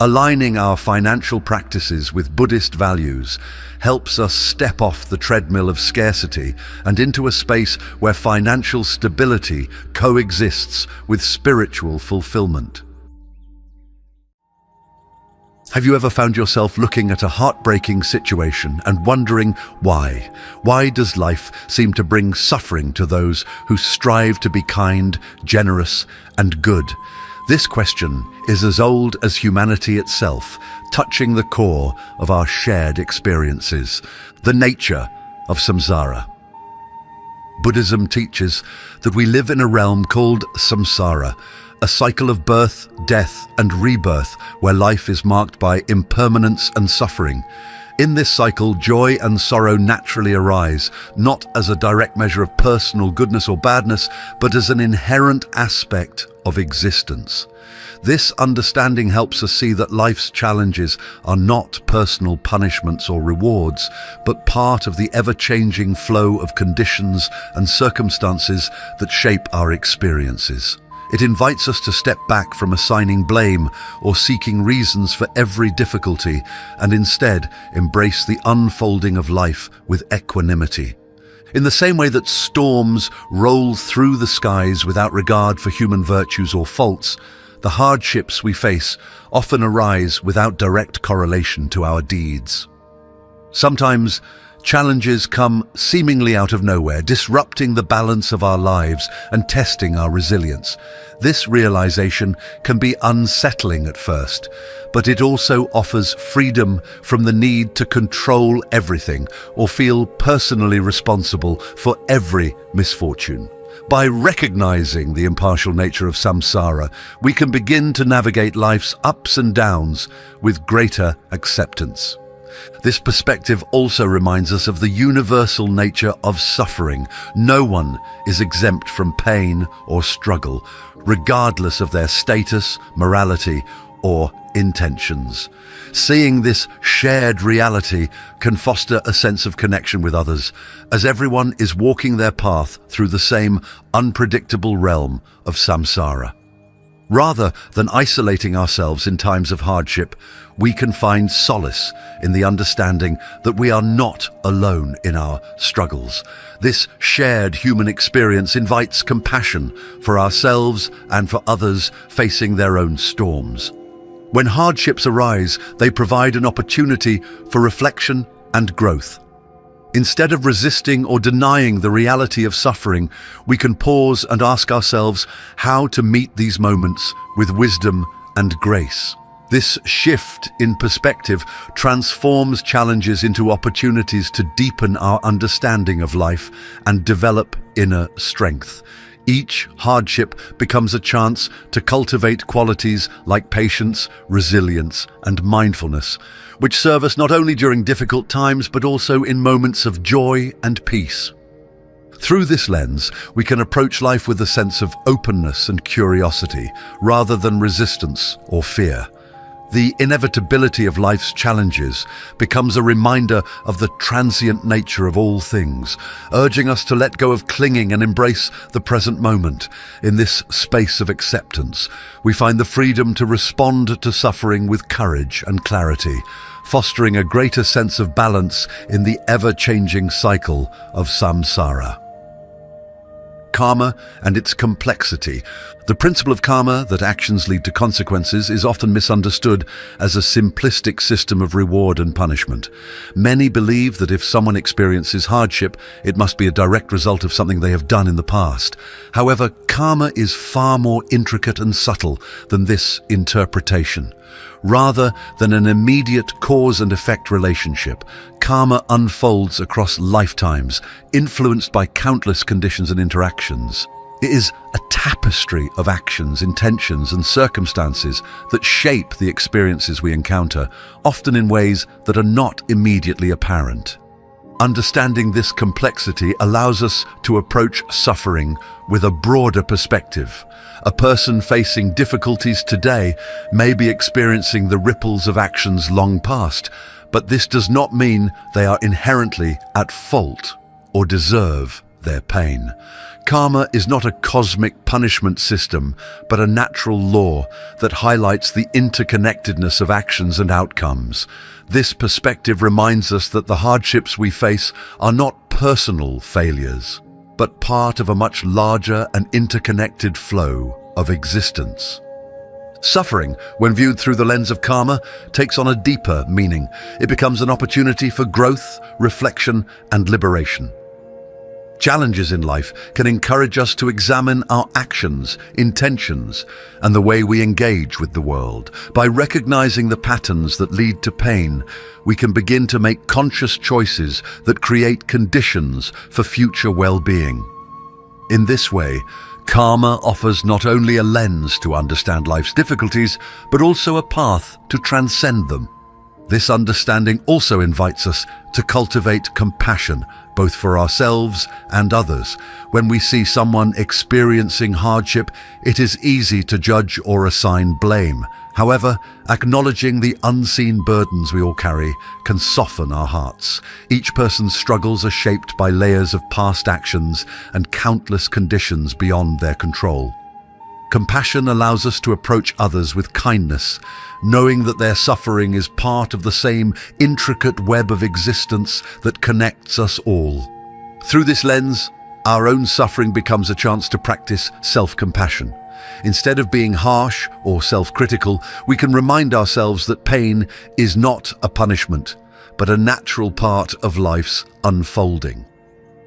S2: Aligning our financial practices with Buddhist values helps us step off the treadmill of scarcity and into a space where financial stability coexists with spiritual fulfillment. Have you ever found yourself looking at a heartbreaking situation and wondering why? Why does life seem to bring suffering to those who strive to be kind, generous, and good? This question is as old as humanity itself, touching the core of our shared experiences, the nature of samsara. Buddhism teaches that we live in a realm called samsara, a cycle of birth, death, and rebirth where life is marked by impermanence and suffering. In this cycle, joy and sorrow naturally arise, not as a direct measure of personal goodness or badness, but as an inherent aspect of existence. This understanding helps us see that life's challenges are not personal punishments or rewards, but part of the ever-changing flow of conditions and circumstances that shape our experiences. It invites us to step back from assigning blame or seeking reasons for every difficulty, and instead embrace the unfolding of life with equanimity. In the same way that storms roll through the skies without regard for human virtues or faults, the hardships we face often arise without direct correlation to our deeds. Sometimes, challenges come seemingly out of nowhere, disrupting the balance of our lives and testing our resilience. This realization can be unsettling at first, but it also offers freedom from the need to control everything or feel personally responsible for every misfortune. By recognizing the impartial nature of samsara, we can begin to navigate life's ups and downs with greater acceptance. This perspective also reminds us of the universal nature of suffering. No one is exempt from pain or struggle, regardless of their status, morality, or intentions. Seeing this shared reality can foster a sense of connection with others, as everyone is walking their path through the same unpredictable realm of samsara. Rather than isolating ourselves in times of hardship, we can find solace in the understanding that we are not alone in our struggles. This shared human experience invites compassion for ourselves and for others facing their own storms. When hardships arise, they provide an opportunity for reflection and growth. Instead of resisting or denying the reality of suffering, we can pause and ask ourselves how to meet these moments with wisdom and grace. This shift in perspective transforms challenges into opportunities to deepen our understanding of life and develop inner strength. Each hardship becomes a chance to cultivate qualities like patience, resilience, and mindfulness, which serve us not only during difficult times but also in moments of joy and peace. Through this lens, we can approach life with a sense of openness and curiosity, rather than resistance or fear. The inevitability of life's challenges becomes a reminder of the transient nature of all things, urging us to let go of clinging and embrace the present moment. In this space of acceptance, we find the freedom to respond to suffering with courage and clarity, fostering a greater sense of balance in the ever-changing cycle of samsara. Karma and its complexity. The principle of karma, that actions lead to consequences, is often misunderstood as a simplistic system of reward and punishment. Many believe that if someone experiences hardship, it must be a direct result of something they have done in the past. However, karma is far more intricate and subtle than this interpretation. Rather than an immediate cause and effect relationship, karma unfolds across lifetimes, influenced by countless conditions and interactions. It is a tapestry of actions, intentions, and circumstances that shape the experiences we encounter, often in ways that are not immediately apparent. Understanding this complexity allows us to approach suffering with a broader perspective. A person facing difficulties today may be experiencing the ripples of actions long past, but this does not mean they are inherently at fault or deserve their pain. Karma is not a cosmic punishment system, but a natural law that highlights the interconnectedness of actions and outcomes. This perspective reminds us that the hardships we face are not personal failures, but part of a much larger and interconnected flow of existence. Suffering, when viewed through the lens of karma, takes on a deeper meaning. It becomes an opportunity for growth, reflection, and liberation. Challenges in life can encourage us to examine our actions, intentions, and the way we engage with the world. By recognizing the patterns that lead to pain, we can begin to make conscious choices that create conditions for future well-being. In this way, karma offers not only a lens to understand life's difficulties, but also a path to transcend them. This understanding also invites us to cultivate compassion, both for ourselves and others. When we see someone experiencing hardship, it is easy to judge or assign blame. However, acknowledging the unseen burdens we all carry can soften our hearts. Each person's struggles are shaped by layers of past actions and countless conditions beyond their control. Compassion allows us to approach others with kindness, knowing that their suffering is part of the same intricate web of existence that connects us all. Through this lens, our own suffering becomes a chance to practice self-compassion. Instead of being harsh or self-critical, we can remind ourselves that pain is not a punishment, but a natural part of life's unfolding.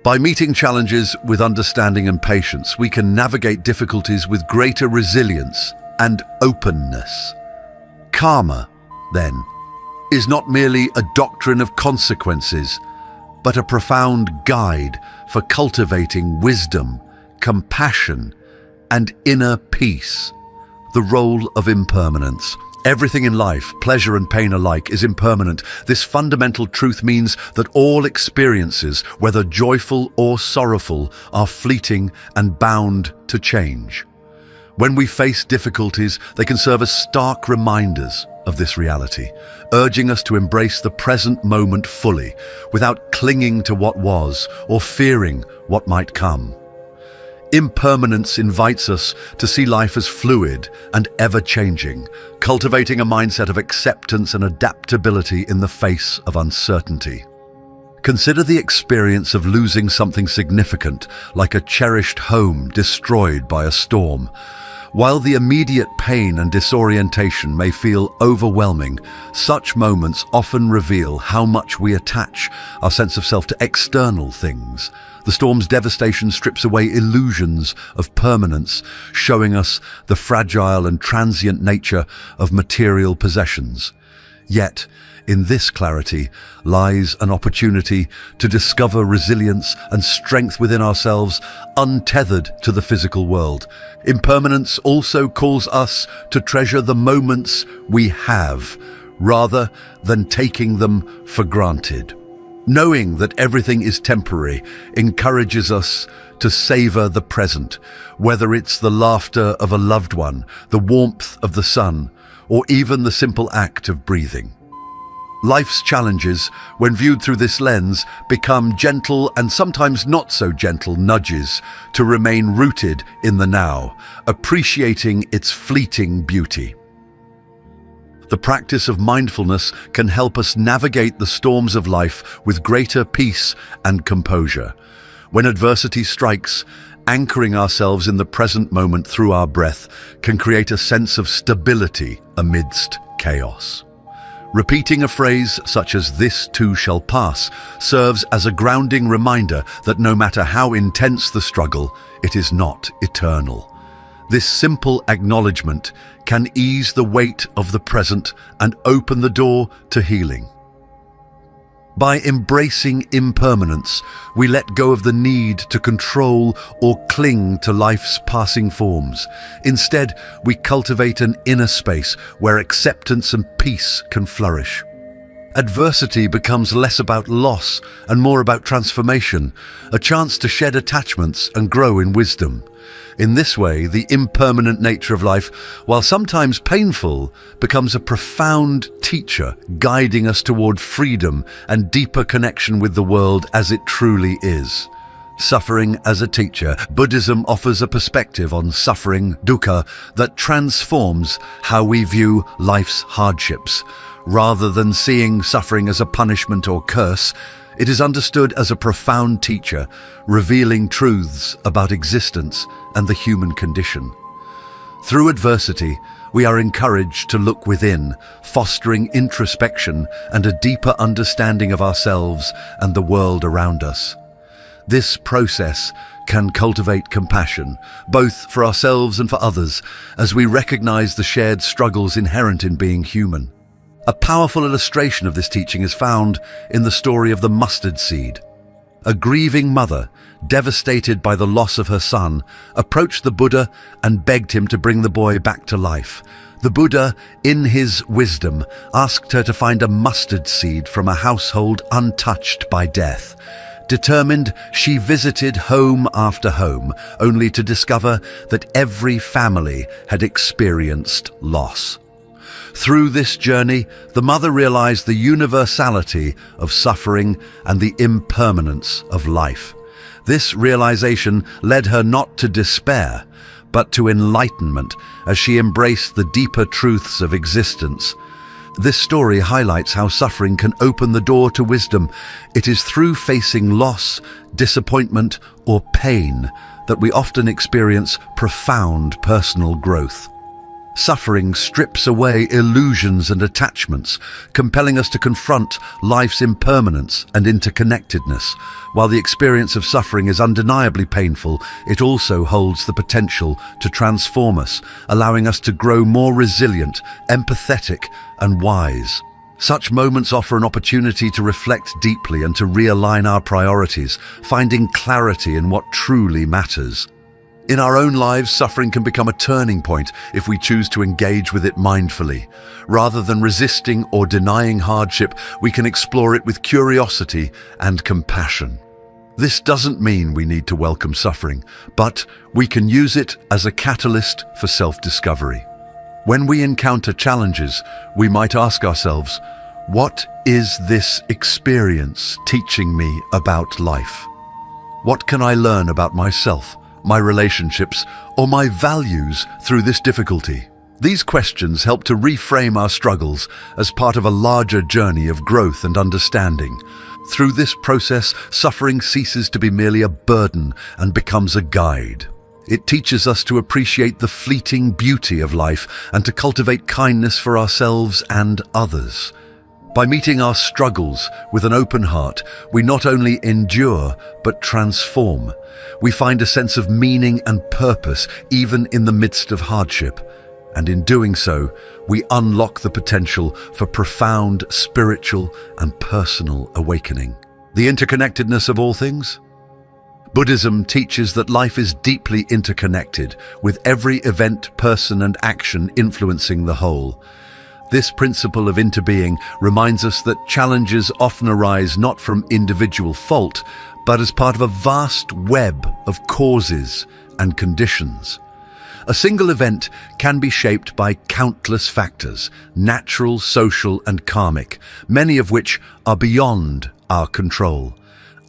S2: By meeting challenges with understanding and patience, we can navigate difficulties with greater resilience and openness. Karma, then, is not merely a doctrine of consequences, but a profound guide for cultivating wisdom, compassion, and inner peace. The role of impermanence. Everything in life, pleasure and pain alike, is impermanent. This fundamental truth means that all experiences, whether joyful or sorrowful, are fleeting and bound to change. When we face difficulties, they can serve as stark reminders of this reality, urging us to embrace the present moment fully, without clinging to what was or fearing what might come. Impermanence invites us to see life as fluid and ever-changing, cultivating a mindset of acceptance and adaptability in the face of uncertainty. Consider the experience of losing something significant, like a cherished home destroyed by a storm. While the immediate pain and disorientation may feel overwhelming, such moments often reveal how much we attach our sense of self to external things. The storm's devastation strips away illusions of permanence, showing us the fragile and transient nature of material possessions. Yet, in this clarity lies an opportunity to discover resilience and strength within ourselves, untethered to the physical world. Impermanence also calls us to treasure the moments we have, rather than taking them for granted. Knowing that everything is temporary encourages us to savor the present, whether it's the laughter of a loved one, the warmth of the sun, or even the simple act of breathing. Life's challenges, when viewed through this lens, become gentle and sometimes not so gentle nudges to remain rooted in the now, appreciating its fleeting beauty. The practice of mindfulness can help us navigate the storms of life with greater peace and composure. When adversity strikes, anchoring ourselves in the present moment through our breath can create a sense of stability amidst chaos. Repeating a phrase such as "this too shall pass" serves as a grounding reminder that no matter how intense the struggle, it is not eternal. This simple acknowledgement can ease the weight of the present and open the door to healing. By embracing impermanence, we let go of the need to control or cling to life's passing forms. Instead, we cultivate an inner space where acceptance and peace can flourish. Adversity becomes less about loss and more about transformation, a chance to shed attachments and grow in wisdom. In this way, the impermanent nature of life, while sometimes painful, becomes a profound teacher, guiding us toward freedom and deeper connection with the world as it truly is. Suffering as a teacher, Buddhism offers a perspective on suffering, dukkha, that transforms how we view life's hardships. Rather than seeing suffering as a punishment or curse, it is understood as a profound teacher, revealing truths about existence and the human condition. Through adversity, we are encouraged to look within, fostering introspection and a deeper understanding of ourselves and the world around us. This process can cultivate compassion, both for ourselves and for others, as we recognize the shared struggles inherent in being human. A powerful illustration of this teaching is found in the story of the mustard seed. A grieving mother, devastated by the loss of her son, approached the Buddha and begged him to bring the boy back to life. The Buddha, in his wisdom, asked her to find a mustard seed from a household untouched by death. Determined, she visited home after home, only to discover that every family had experienced loss. Through this journey, the mother realized the universality of suffering and the impermanence of life. This realization led her not to despair, but to enlightenment as she embraced the deeper truths of existence. This story highlights how suffering can open the door to wisdom. It is through facing loss, disappointment, or pain that we often experience profound personal growth. Suffering strips away illusions and attachments, compelling us to confront life's impermanence and interconnectedness. While the experience of suffering is undeniably painful, it also holds the potential to transform us, allowing us to grow more resilient, empathetic, and wise. Such moments offer an opportunity to reflect deeply and to realign our priorities, finding clarity in what truly matters. In our own lives, suffering can become a turning point if we choose to engage with it mindfully. Rather than resisting or denying hardship, we can explore it with curiosity and compassion. This doesn't mean we need to welcome suffering, but we can use it as a catalyst for self-discovery. When we encounter challenges, we might ask ourselves, what is this experience teaching me about life? What can I learn about myself, my relationships, or my values through this difficulty? These questions help to reframe our struggles as part of a larger journey of growth and understanding. Through this process, suffering ceases to be merely a burden and becomes a guide. It teaches us to appreciate the fleeting beauty of life and to cultivate kindness for ourselves and others. By meeting our struggles with an open heart, we not only endure, but transform. We find a sense of meaning and purpose even in the midst of hardship. And in doing so, we unlock the potential for profound spiritual and personal awakening. The interconnectedness of all things? Buddhism teaches that life is deeply interconnected, with every event, person, and action influencing the whole. This principle of interbeing reminds us that challenges often arise not from individual fault, but as part of a vast web of causes and conditions. A single event can be shaped by countless factors, natural, social, and karmic, many of which are beyond our control.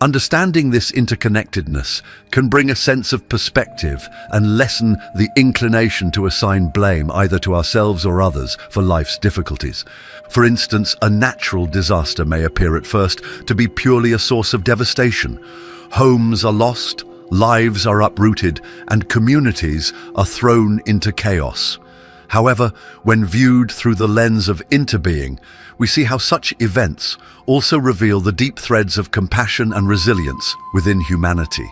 S2: Understanding this interconnectedness can bring a sense of perspective and lessen the inclination to assign blame either to ourselves or others for life's difficulties. For instance, a natural disaster may appear at first to be purely a source of devastation. Homes are lost, lives are uprooted, and communities are thrown into chaos. However, when viewed through the lens of interbeing, we see how such events also reveal the deep threads of compassion and resilience within humanity.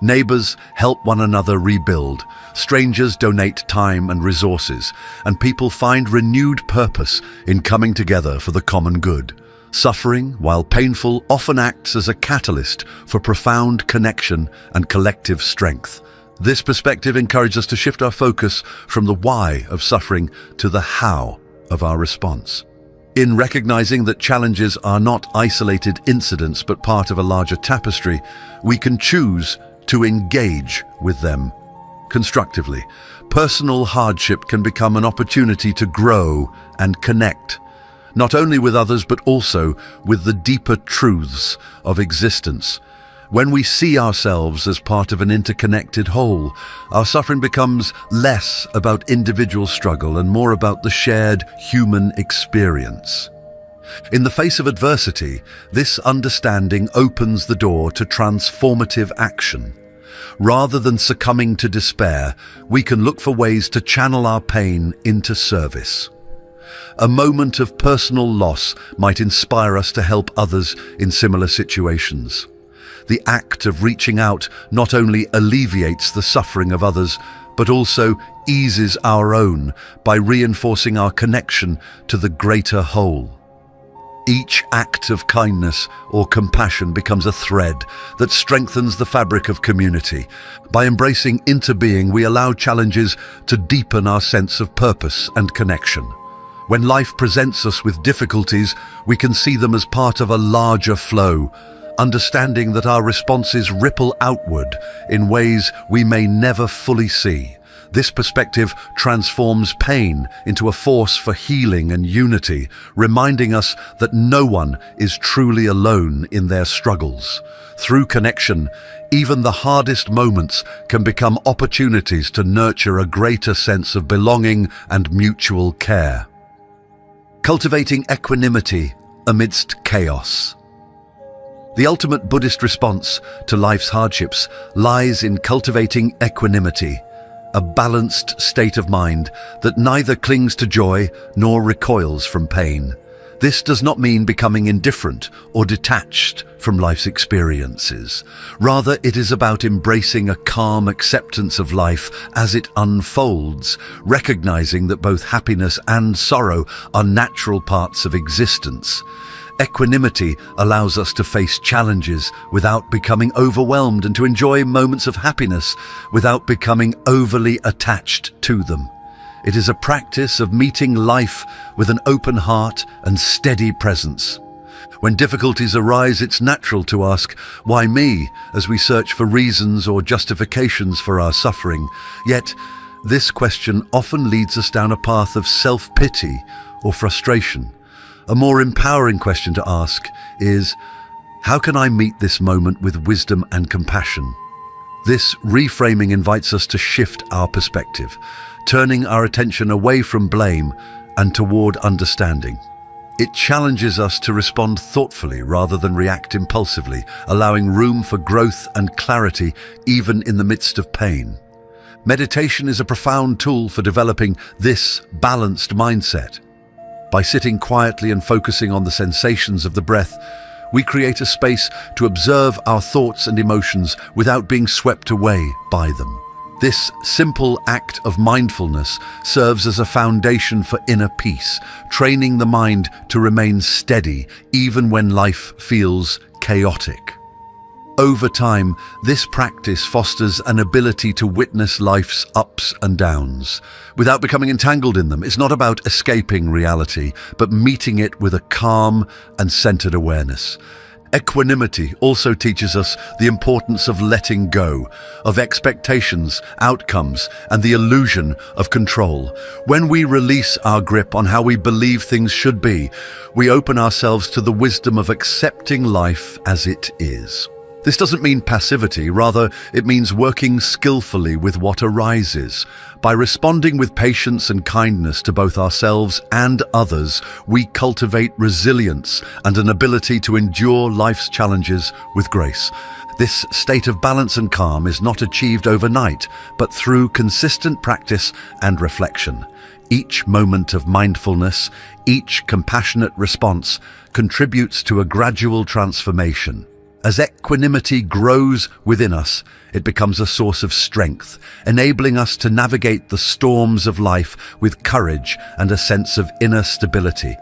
S2: Neighbors help one another rebuild, strangers donate time and resources, and people find renewed purpose in coming together for the common good. Suffering, while painful, often acts as a catalyst for profound connection and collective strength. This perspective encourages us to shift our focus from the why of suffering to the how of our response. In recognizing that challenges are not isolated incidents but part of a larger tapestry, we can choose to engage with them constructively. Personal hardship can become an opportunity to grow and connect, not only with others but also with the deeper truths of existence. When we see ourselves as part of an interconnected whole, our suffering becomes less about individual struggle and more about the shared human experience. In the face of adversity, this understanding opens the door to transformative action. Rather than succumbing to despair, we can look for ways to channel our pain into service. A moment of personal loss might inspire us to help others in similar situations. The act of reaching out not only alleviates the suffering of others, but also eases our own by reinforcing our connection to the greater whole. Each act of kindness or compassion becomes a thread that strengthens the fabric of community. By embracing interbeing, we allow challenges to deepen our sense of purpose and connection. When life presents us with difficulties, we can see them as part of a larger flow, understanding that our responses ripple outward in ways we may never fully see. This perspective transforms pain into a force for healing and unity, reminding us that no one is truly alone in their struggles. Through connection, even the hardest moments can become opportunities to nurture a greater sense of belonging and mutual care. Cultivating equanimity amidst chaos. The ultimate Buddhist response to life's hardships lies in cultivating equanimity, a balanced state of mind that neither clings to joy nor recoils from pain. This does not mean becoming indifferent or detached from life's experiences. Rather, it is about embracing a calm acceptance of life as it unfolds, recognizing that both happiness and sorrow are natural parts of existence. Equanimity allows us to face challenges without becoming overwhelmed and to enjoy moments of happiness without becoming overly attached to them. It is a practice of meeting life with an open heart and steady presence. When difficulties arise, it's natural to ask, "Why me?" as we search for reasons or justifications for our suffering. Yet, this question often leads us down a path of self-pity or frustration. A more empowering question to ask is, how can I meet this moment with wisdom and compassion? This reframing invites us to shift our perspective, turning our attention away from blame and toward understanding. It challenges us to respond thoughtfully rather than react impulsively, allowing room for growth and clarity even in the midst of pain. Meditation is a profound tool for developing this balanced mindset. By sitting quietly and focusing on the sensations of the breath, we create a space to observe our thoughts and emotions without being swept away by them. This simple act of mindfulness serves as a foundation for inner peace, training the mind to remain steady even when life feels chaotic. Over time, this practice fosters an ability to witness life's ups and downs without becoming entangled in them. It's not about escaping reality, but meeting it with a calm and centered awareness. Equanimity also teaches us the importance of letting go, of expectations, outcomes, and the illusion of control. When we release our grip on how we believe things should be, we open ourselves to the wisdom of accepting life as it is. This doesn't mean passivity, rather it means working skillfully with what arises. By responding with patience and kindness to both ourselves and others, we cultivate resilience and an ability to endure life's challenges with grace. This state of balance and calm is not achieved overnight, but through consistent practice and reflection. Each moment of mindfulness, each compassionate response contributes to a gradual transformation. As equanimity grows within us, it becomes a source of strength, enabling us to navigate the storms of life with courage and a sense of inner stability.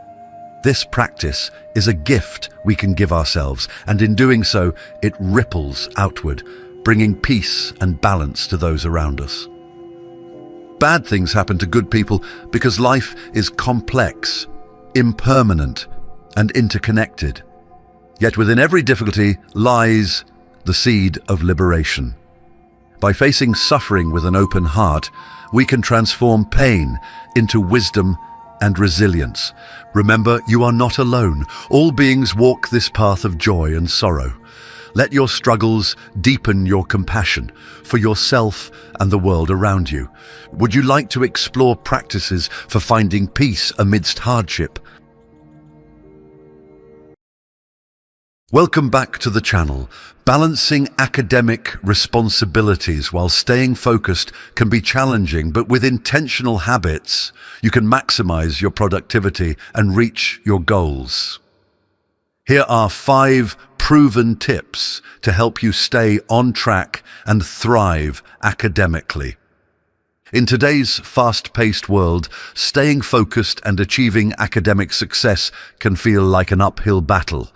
S2: This practice is a gift we can give ourselves, and in doing so, it ripples outward, bringing peace and balance to those around us. Bad things happen to good people because life is complex, impermanent, and interconnected. Yet within every difficulty lies the seed of liberation. By facing suffering with an open heart, we can transform pain into wisdom and resilience. Remember, you are not alone. All beings walk this path of joy and sorrow. Let your struggles deepen your compassion for yourself and the world around you. Would you like to explore practices for finding peace amidst hardship? Welcome back to the channel. Balancing academic responsibilities while staying focused can be challenging, but with intentional habits, you can maximize your productivity and reach your goals. Here are 5 proven tips to help you stay on track and thrive academically. In today's fast-paced world, staying focused and achieving academic success can feel like an uphill battle.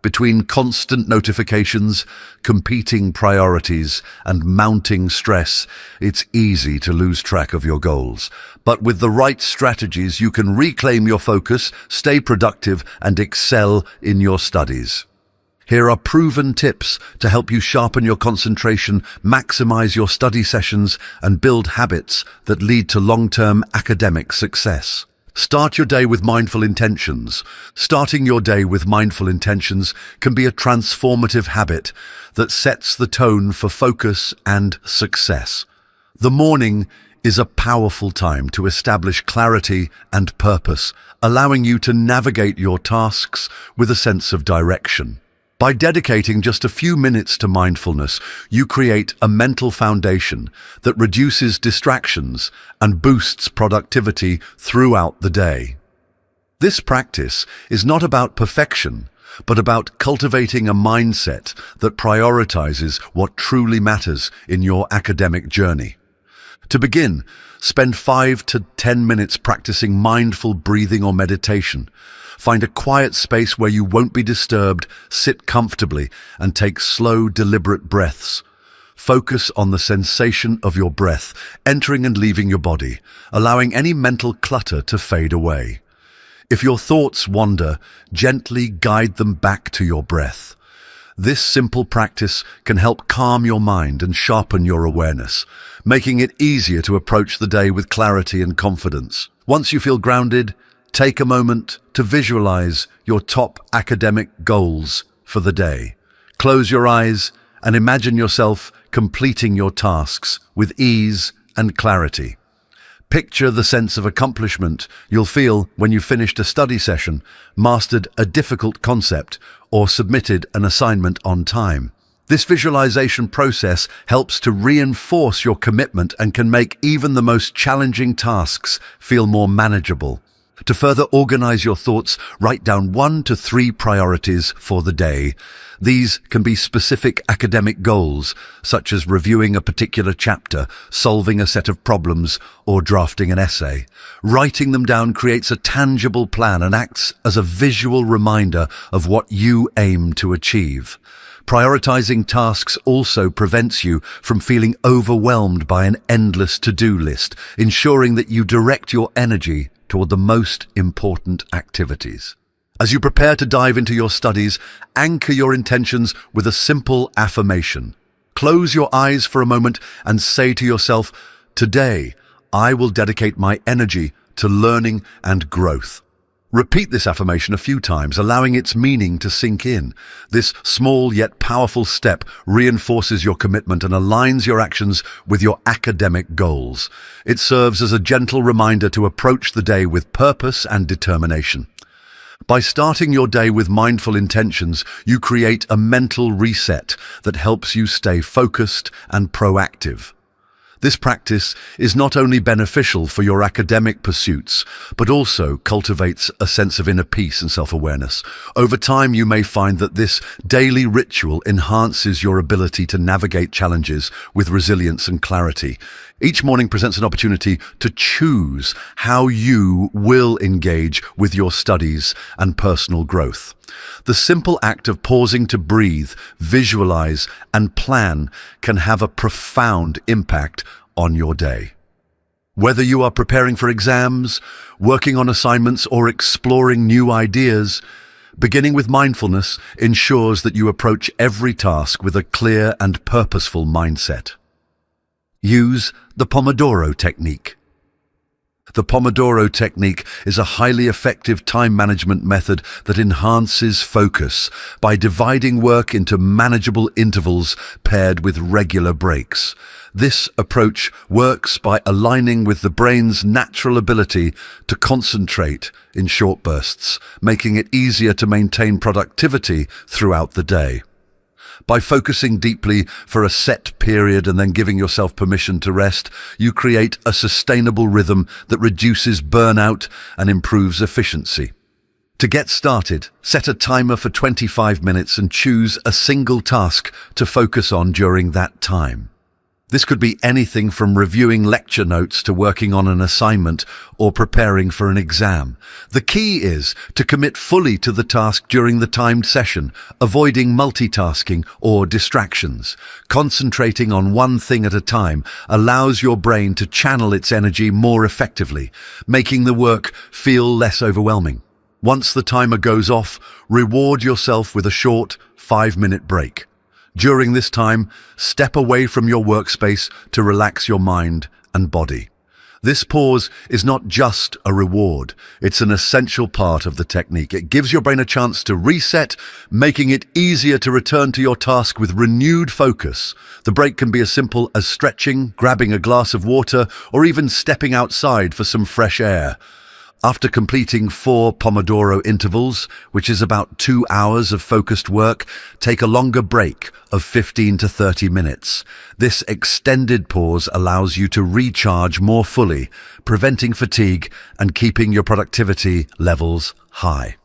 S2: Between constant notifications, competing priorities, and mounting stress, it's easy to lose track of your goals. But with the right strategies, you can reclaim your focus, stay productive, and excel in your studies. Here are proven tips to help you sharpen your concentration, maximize your study sessions, and build habits that lead to long-term academic success. Start your day with mindful intentions. Starting your day with mindful intentions can be a transformative habit that sets the tone for focus and success. The morning is a powerful time to establish clarity and purpose, allowing you to navigate your tasks with a sense of direction. By dedicating just a few minutes to mindfulness, you create a mental foundation that reduces distractions and boosts productivity throughout the day. This practice is not about perfection, but about cultivating a mindset that prioritizes what truly matters in your academic journey. To begin, spend 5 to 10 minutes practicing mindful breathing or meditation. Find a quiet space where you won't be disturbed, sit comfortably, and take slow, deliberate breaths. Focus on the sensation of your breath entering and leaving your body, allowing any mental clutter to fade away. If your thoughts wander, gently guide them back to your breath. This simple practice can help calm your mind and sharpen your awareness, making it easier to approach the day with clarity and confidence. Once you feel grounded, take a moment to visualize your top academic goals for the day. Close your eyes and imagine yourself completing your tasks with ease and clarity. Picture the sense of accomplishment you'll feel when you finished a study session, mastered a difficult concept, or submitted an assignment on time. This visualization process helps to reinforce your commitment and can make even the most challenging tasks feel more manageable. To further organize your thoughts, write down 1 to 3 priorities for the day. These can be specific academic goals, such as reviewing a particular chapter, solving a set of problems, or drafting an essay. Writing them down creates a tangible plan and acts as a visual reminder of what you aim to achieve. Prioritizing tasks also prevents you from feeling overwhelmed by an endless to-do list, ensuring that you direct your energy toward the most important activities. As you prepare to dive into your studies, anchor your intentions with a simple affirmation. Close your eyes for a moment and say to yourself, "Today, I will dedicate my energy to learning and growth." Repeat this affirmation a few times, allowing its meaning to sink in. This small yet powerful step reinforces your commitment and aligns your actions with your academic goals. It serves as a gentle reminder to approach the day with purpose and determination. By starting your day with mindful intentions, you create a mental reset that helps you stay focused and proactive. This practice is not only beneficial for your academic pursuits, but also cultivates a sense of inner peace and self-awareness. Over time, you may find that this daily ritual enhances your ability to navigate challenges with resilience and clarity. Each morning presents an opportunity to choose how you will engage with your studies and personal growth. The simple act of pausing to breathe, visualize, and plan can have a profound impact on your day. Whether you are preparing for exams, working on assignments, or exploring new ideas, beginning with mindfulness ensures that you approach every task with a clear and purposeful mindset. Use the Pomodoro technique. The Pomodoro technique is a highly effective time management method that enhances focus by dividing work into manageable intervals paired with regular breaks. This approach works by aligning with the brain's natural ability to concentrate in short bursts, making it easier to maintain productivity throughout the day. By focusing deeply for a set period and then giving yourself permission to rest, you create a sustainable rhythm that reduces burnout and improves efficiency. To get started, set a timer for 25 minutes and choose a single task to focus on during that time. This could be anything from reviewing lecture notes to working on an assignment or preparing for an exam. The key is to commit fully to the task during the timed session, avoiding multitasking or distractions. Concentrating on one thing at a time allows your brain to channel its energy more effectively, making the work feel less overwhelming. Once the timer goes off, reward yourself with a short 5-minute break. During this time, step away from your workspace to relax your mind and body. This pause is not just a reward, it's an essential part of the technique. It gives your brain a chance to reset, making it easier to return to your task with renewed focus. The break can be as simple as stretching, grabbing a glass of water, or even stepping outside for some fresh air. After completing 4 Pomodoro intervals, which is about 2 hours of focused work, take a longer break of 15 to 30 minutes. This extended pause allows you to recharge more fully, preventing fatigue and keeping your productivity levels high.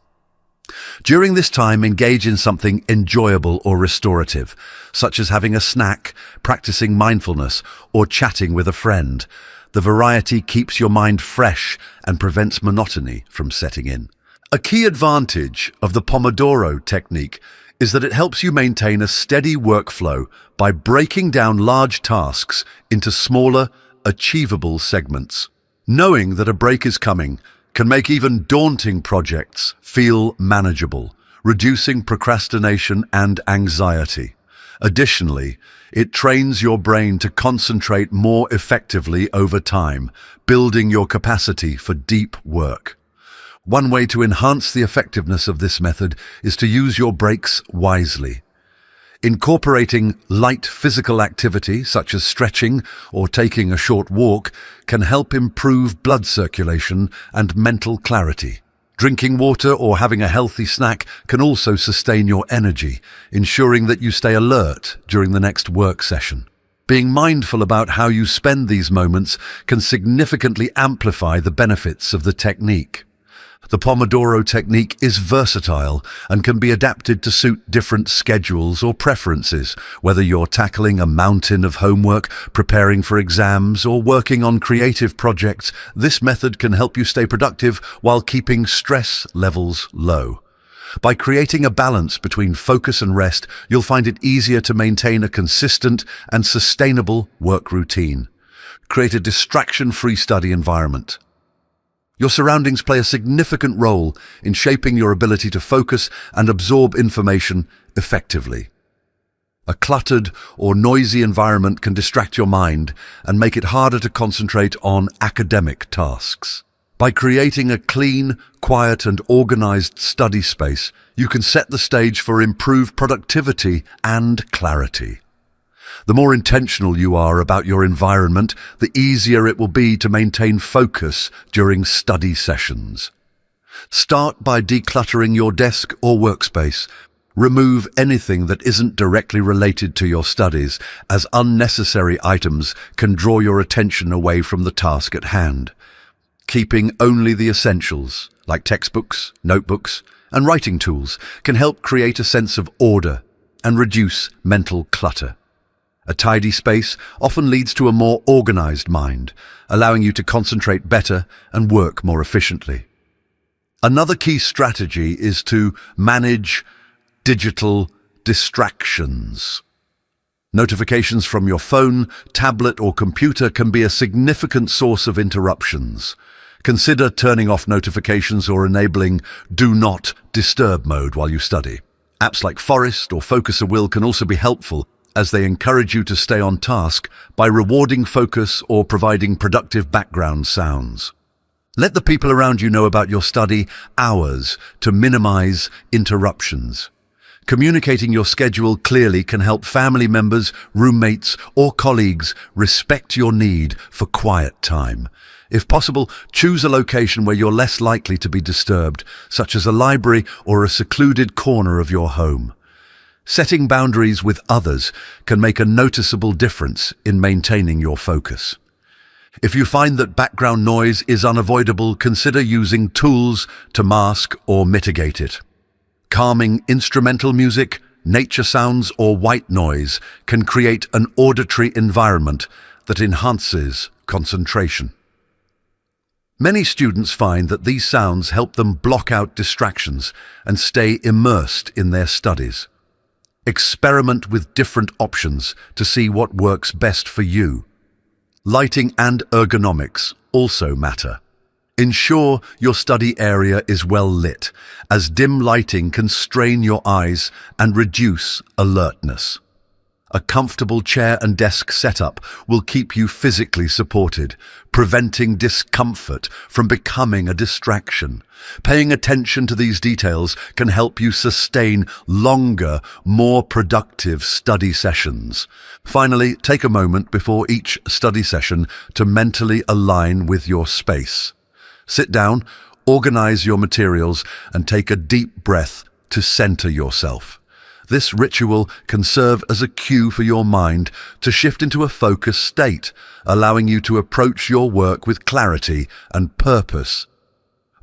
S2: During this time, engage in something enjoyable or restorative, such as having a snack, practicing mindfulness, or chatting with a friend. The variety keeps your mind fresh and prevents monotony from setting in. A key advantage of the Pomodoro technique is that it helps you maintain a steady workflow by breaking down large tasks into smaller, achievable segments. Knowing that a break is coming can make even daunting projects feel manageable, reducing procrastination and anxiety. Additionally, it trains your brain to concentrate more effectively over time, building your capacity for deep work. One way to enhance the effectiveness of this method is to use your breaks wisely. Incorporating light physical activity, such as stretching or taking a short walk, can help improve blood circulation and mental clarity. Drinking water or having a healthy snack can also sustain your energy, ensuring that you stay alert during the next work session. Being mindful about how you spend these moments can significantly amplify the benefits of the technique. The Pomodoro technique is versatile and can be adapted to suit different schedules or preferences, whether you're tackling a mountain of homework, preparing for exams, or working on creative projects. This method can help you stay productive while keeping stress levels low. By creating a balance between focus and rest, you'll find it easier to maintain a consistent and sustainable work routine. Create a distraction-free study environment. Your surroundings play a significant role in shaping your ability to focus and absorb information effectively. A cluttered or noisy environment can distract your mind and make it harder to concentrate on academic tasks. By creating a clean, quiet, and organized study space, you can set the stage for improved productivity and clarity. The more intentional you are about your environment, the easier it will be to maintain focus during study sessions. Start by decluttering your desk or workspace. Remove anything that isn't directly related to your studies, as unnecessary items can draw your attention away from the task at hand. Keeping only the essentials, like textbooks, notebooks, and writing tools, can help create a sense of order and reduce mental clutter. A tidy space often leads to a more organized mind, allowing you to concentrate better and work more efficiently. Another key strategy is to manage digital distractions. Notifications from your phone, tablet, or computer can be a significant source of interruptions. Consider turning off notifications or enabling Do Not Disturb mode while you study. Apps like Forest or Focus a Will can also be helpful, as they encourage you to stay on task by rewarding focus or providing productive background sounds. Let the people around you know about your study hours to minimize interruptions. Communicating your schedule clearly can help family members, roommates, or colleagues respect your need for quiet time. If possible, choose a location where you're less likely to be disturbed, such as a library or a secluded corner of your home. Setting boundaries with others can make a noticeable difference in maintaining your focus. If you find that background noise is unavoidable, consider using tools to mask or mitigate it. Calming instrumental music, nature sounds, or white noise can create an auditory environment that enhances concentration. Many students find that these sounds help them block out distractions and stay immersed in their studies. Experiment with different options to see what works best for you. Lighting and ergonomics also matter. Ensure your study area is well lit, as dim lighting can strain your eyes and reduce alertness. A comfortable chair and desk setup will keep you physically supported, preventing discomfort from becoming a distraction. Paying attention to these details can help you sustain longer, more productive study sessions. Finally, take a moment before each study session to mentally align with your space. Sit down, organize your materials, and take a deep breath to center yourself. This ritual can serve as a cue for your mind to shift into a focused state, allowing you to approach your work with clarity and purpose.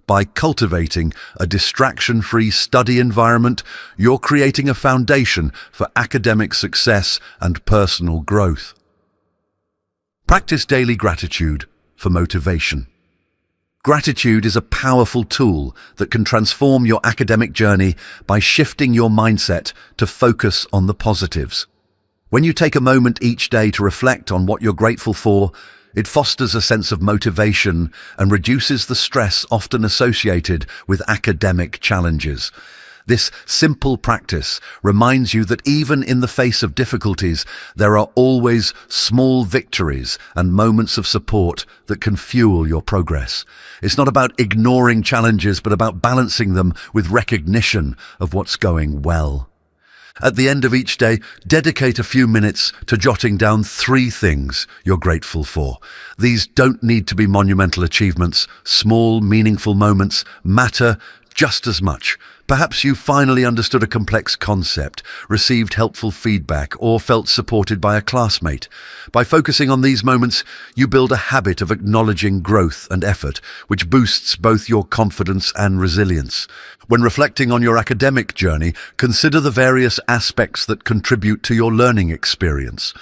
S2: By cultivating a distraction-free study environment, you're creating a foundation for academic success and personal growth. Practice daily gratitude for motivation. Gratitude is a powerful tool that can transform your academic journey by shifting your mindset to focus on the positives. When you take a moment each day to reflect on what you're grateful for, it fosters a sense of motivation and reduces the stress often associated with academic challenges. This simple practice reminds you that even in the face of difficulties, there are always small victories and moments of support that can fuel your progress. It's not about ignoring challenges, but about balancing them with recognition of what's going well. At the end of each day, dedicate a few minutes to jotting down 3 things you're grateful for. These don't need to be monumental achievements. Small, meaningful moments matter just as much. Perhaps you finally understood a complex concept, received helpful feedback, or felt supported by a classmate. By focusing on these moments, you build a habit of acknowledging growth and effort, which boosts both your confidence and resilience. When reflecting on your academic journey, consider the various aspects that contribute to your learning experience.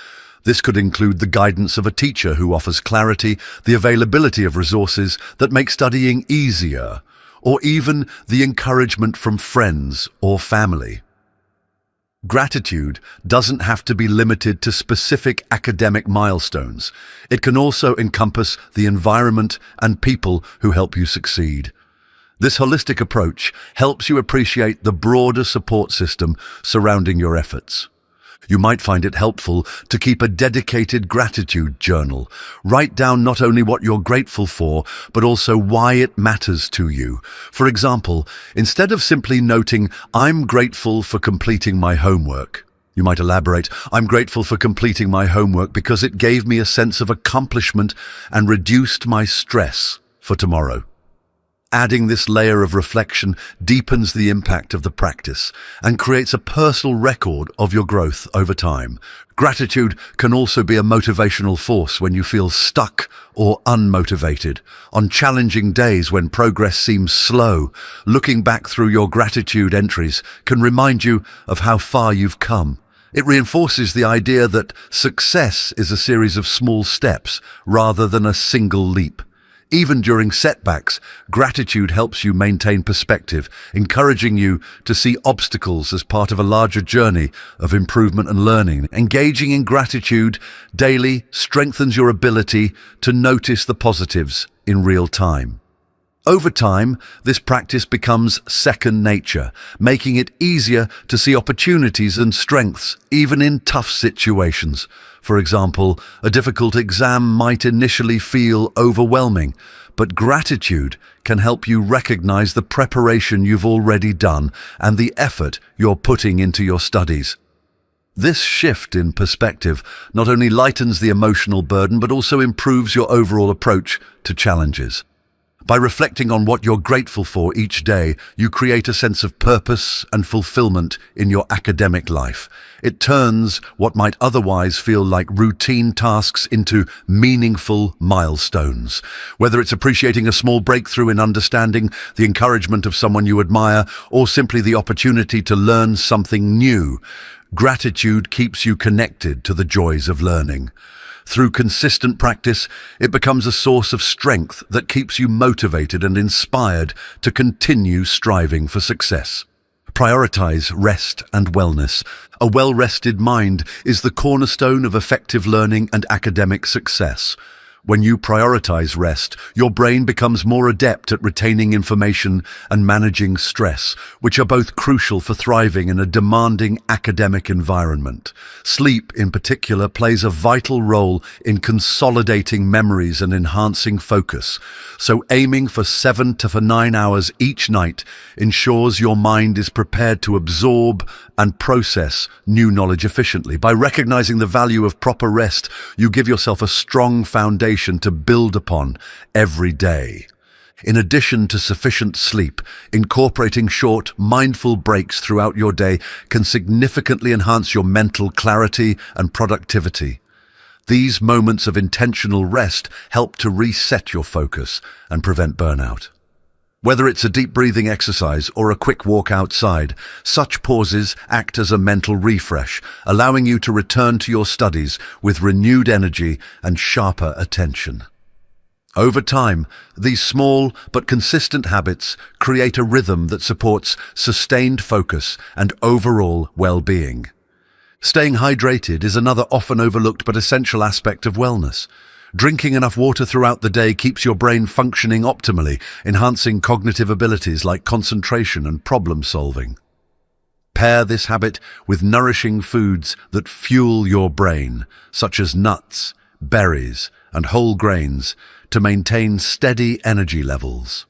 S2: This could include the guidance of a teacher who offers clarity, the availability of resources that make studying easier, or even the encouragement from friends or family. Gratitude doesn't have to be limited to specific academic milestones. It can also encompass the environment and people who help you succeed. This holistic approach helps you appreciate the broader support system surrounding your efforts. You might find it helpful to keep a dedicated gratitude journal. Write down not only what you're grateful for, but also why it matters to you. For example, instead of simply noting, "I'm grateful for completing my homework," you might elaborate, "I'm grateful for completing my homework because it gave me a sense of accomplishment and reduced my stress for tomorrow." Adding this layer of reflection deepens the impact of the practice and creates a personal record of your growth over time. Gratitude can also be a motivational force when you feel stuck or unmotivated. On challenging days when progress seems slow, looking back through your gratitude entries can remind you of how far you've come. It reinforces the idea that success is a series of small steps rather than a single leap. Even during setbacks, gratitude helps you maintain perspective, encouraging you to see obstacles as part of a larger journey of improvement and learning. Engaging in gratitude daily strengthens your ability to notice the positives in real time. Over time, this practice becomes second nature, making it easier to see opportunities and strengths even in tough situations. For example, a difficult exam might initially feel overwhelming, but gratitude can help you recognize the preparation you've already done and the effort you're putting into your studies. This shift in perspective not only lightens the emotional burden, but also improves your overall approach to challenges. By reflecting on what you're grateful for each day, you create a sense of purpose and fulfillment in your academic life. It turns what might otherwise feel like routine tasks into meaningful milestones. Whether it's appreciating a small breakthrough in understanding, the encouragement of someone you admire, or simply the opportunity to learn something new, gratitude keeps you connected to the joys of learning. Through consistent practice, it becomes a source of strength that keeps you motivated and inspired to continue striving for success. Prioritize rest and wellness. A well-rested mind is the cornerstone of effective learning and academic success. When you prioritize rest, your brain becomes more adept at retaining information and managing stress, which are both crucial for thriving in a demanding academic environment. Sleep, in particular, plays a vital role in consolidating memories and enhancing focus. So aiming for 7 to 9 hours each night ensures your mind is prepared to absorb and process new knowledge efficiently. By recognizing the value of proper rest, you give yourself a strong foundation to build upon every day. In addition to sufficient sleep, incorporating short, mindful breaks throughout your day can significantly enhance your mental clarity and productivity. These moments of intentional rest help to reset your focus and prevent burnout. Whether it's a deep breathing exercise or a quick walk outside, such pauses act as a mental refresh, allowing you to return to your studies with renewed energy and sharper attention. Over time, these small but consistent habits create a rhythm that supports sustained focus and overall well-being. Staying hydrated is another often overlooked but essential aspect of wellness. Drinking enough water throughout the day keeps your brain functioning optimally, enhancing cognitive abilities like concentration and problem-solving. Pair this habit with nourishing foods that fuel your brain, such as nuts, berries, and whole grains, to maintain steady energy levels.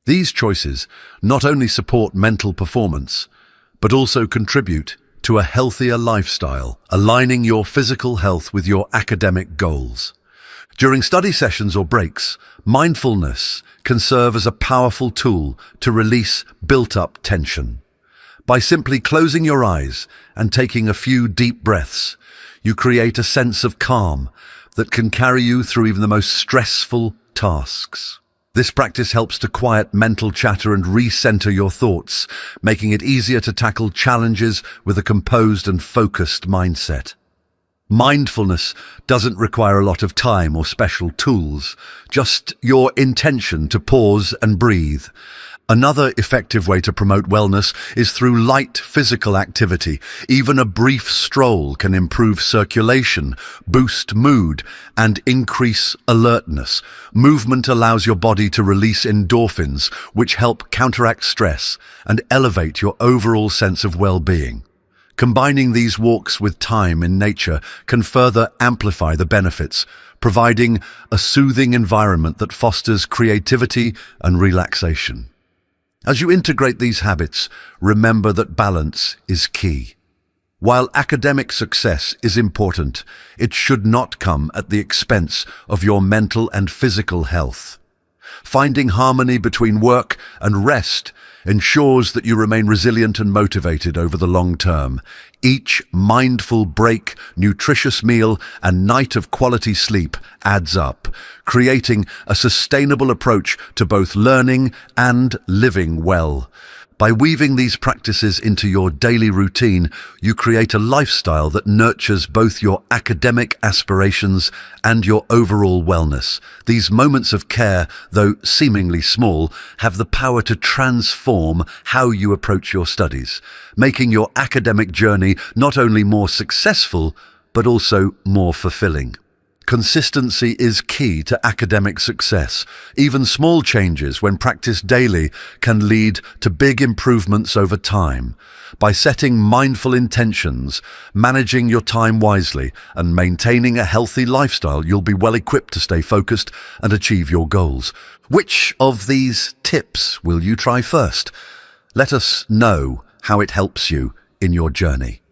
S2: These choices not only support mental performance, but also contribute to a healthier lifestyle, aligning your physical health with your academic goals. During study sessions or breaks, mindfulness can serve as a powerful tool to release built-up tension. By simply closing your eyes and taking a few deep breaths, you create a sense of calm that can carry you through even the most stressful tasks. This practice helps to quiet mental chatter and recenter your thoughts, making it easier to tackle challenges with a composed and focused mindset. Mindfulness doesn't require a lot of time or special tools, just your intention to pause and breathe. Another effective way to promote wellness is through light physical activity. Even a brief stroll can improve circulation, boost mood, and increase alertness. Movement allows your body to release endorphins, which help counteract stress and elevate your overall sense of well-being. Combining these walks with time in nature can further amplify the benefits, providing a soothing environment that fosters creativity and relaxation. As you integrate these habits, remember that balance is key. While academic success is important, it should not come at the expense of your mental and physical health. Finding harmony between work and rest ensures that you remain resilient and motivated over the long term. Each mindful break, nutritious meal, and night of quality sleep adds up, creating a sustainable approach to both learning and living well. By weaving these practices into your daily routine, you create a lifestyle that nurtures both your academic aspirations and your overall wellness. These moments of care, though seemingly small, have the power to transform how you approach your studies, making your academic journey not only more successful, but also more fulfilling. Consistency is key to academic success. Even small changes, when practiced daily, can lead to big improvements over time. By setting mindful intentions, managing your time wisely, and maintaining a healthy lifestyle, you'll be well equipped to stay focused and achieve your goals. Which of these tips will you try first? Let us know how it helps you in your journey.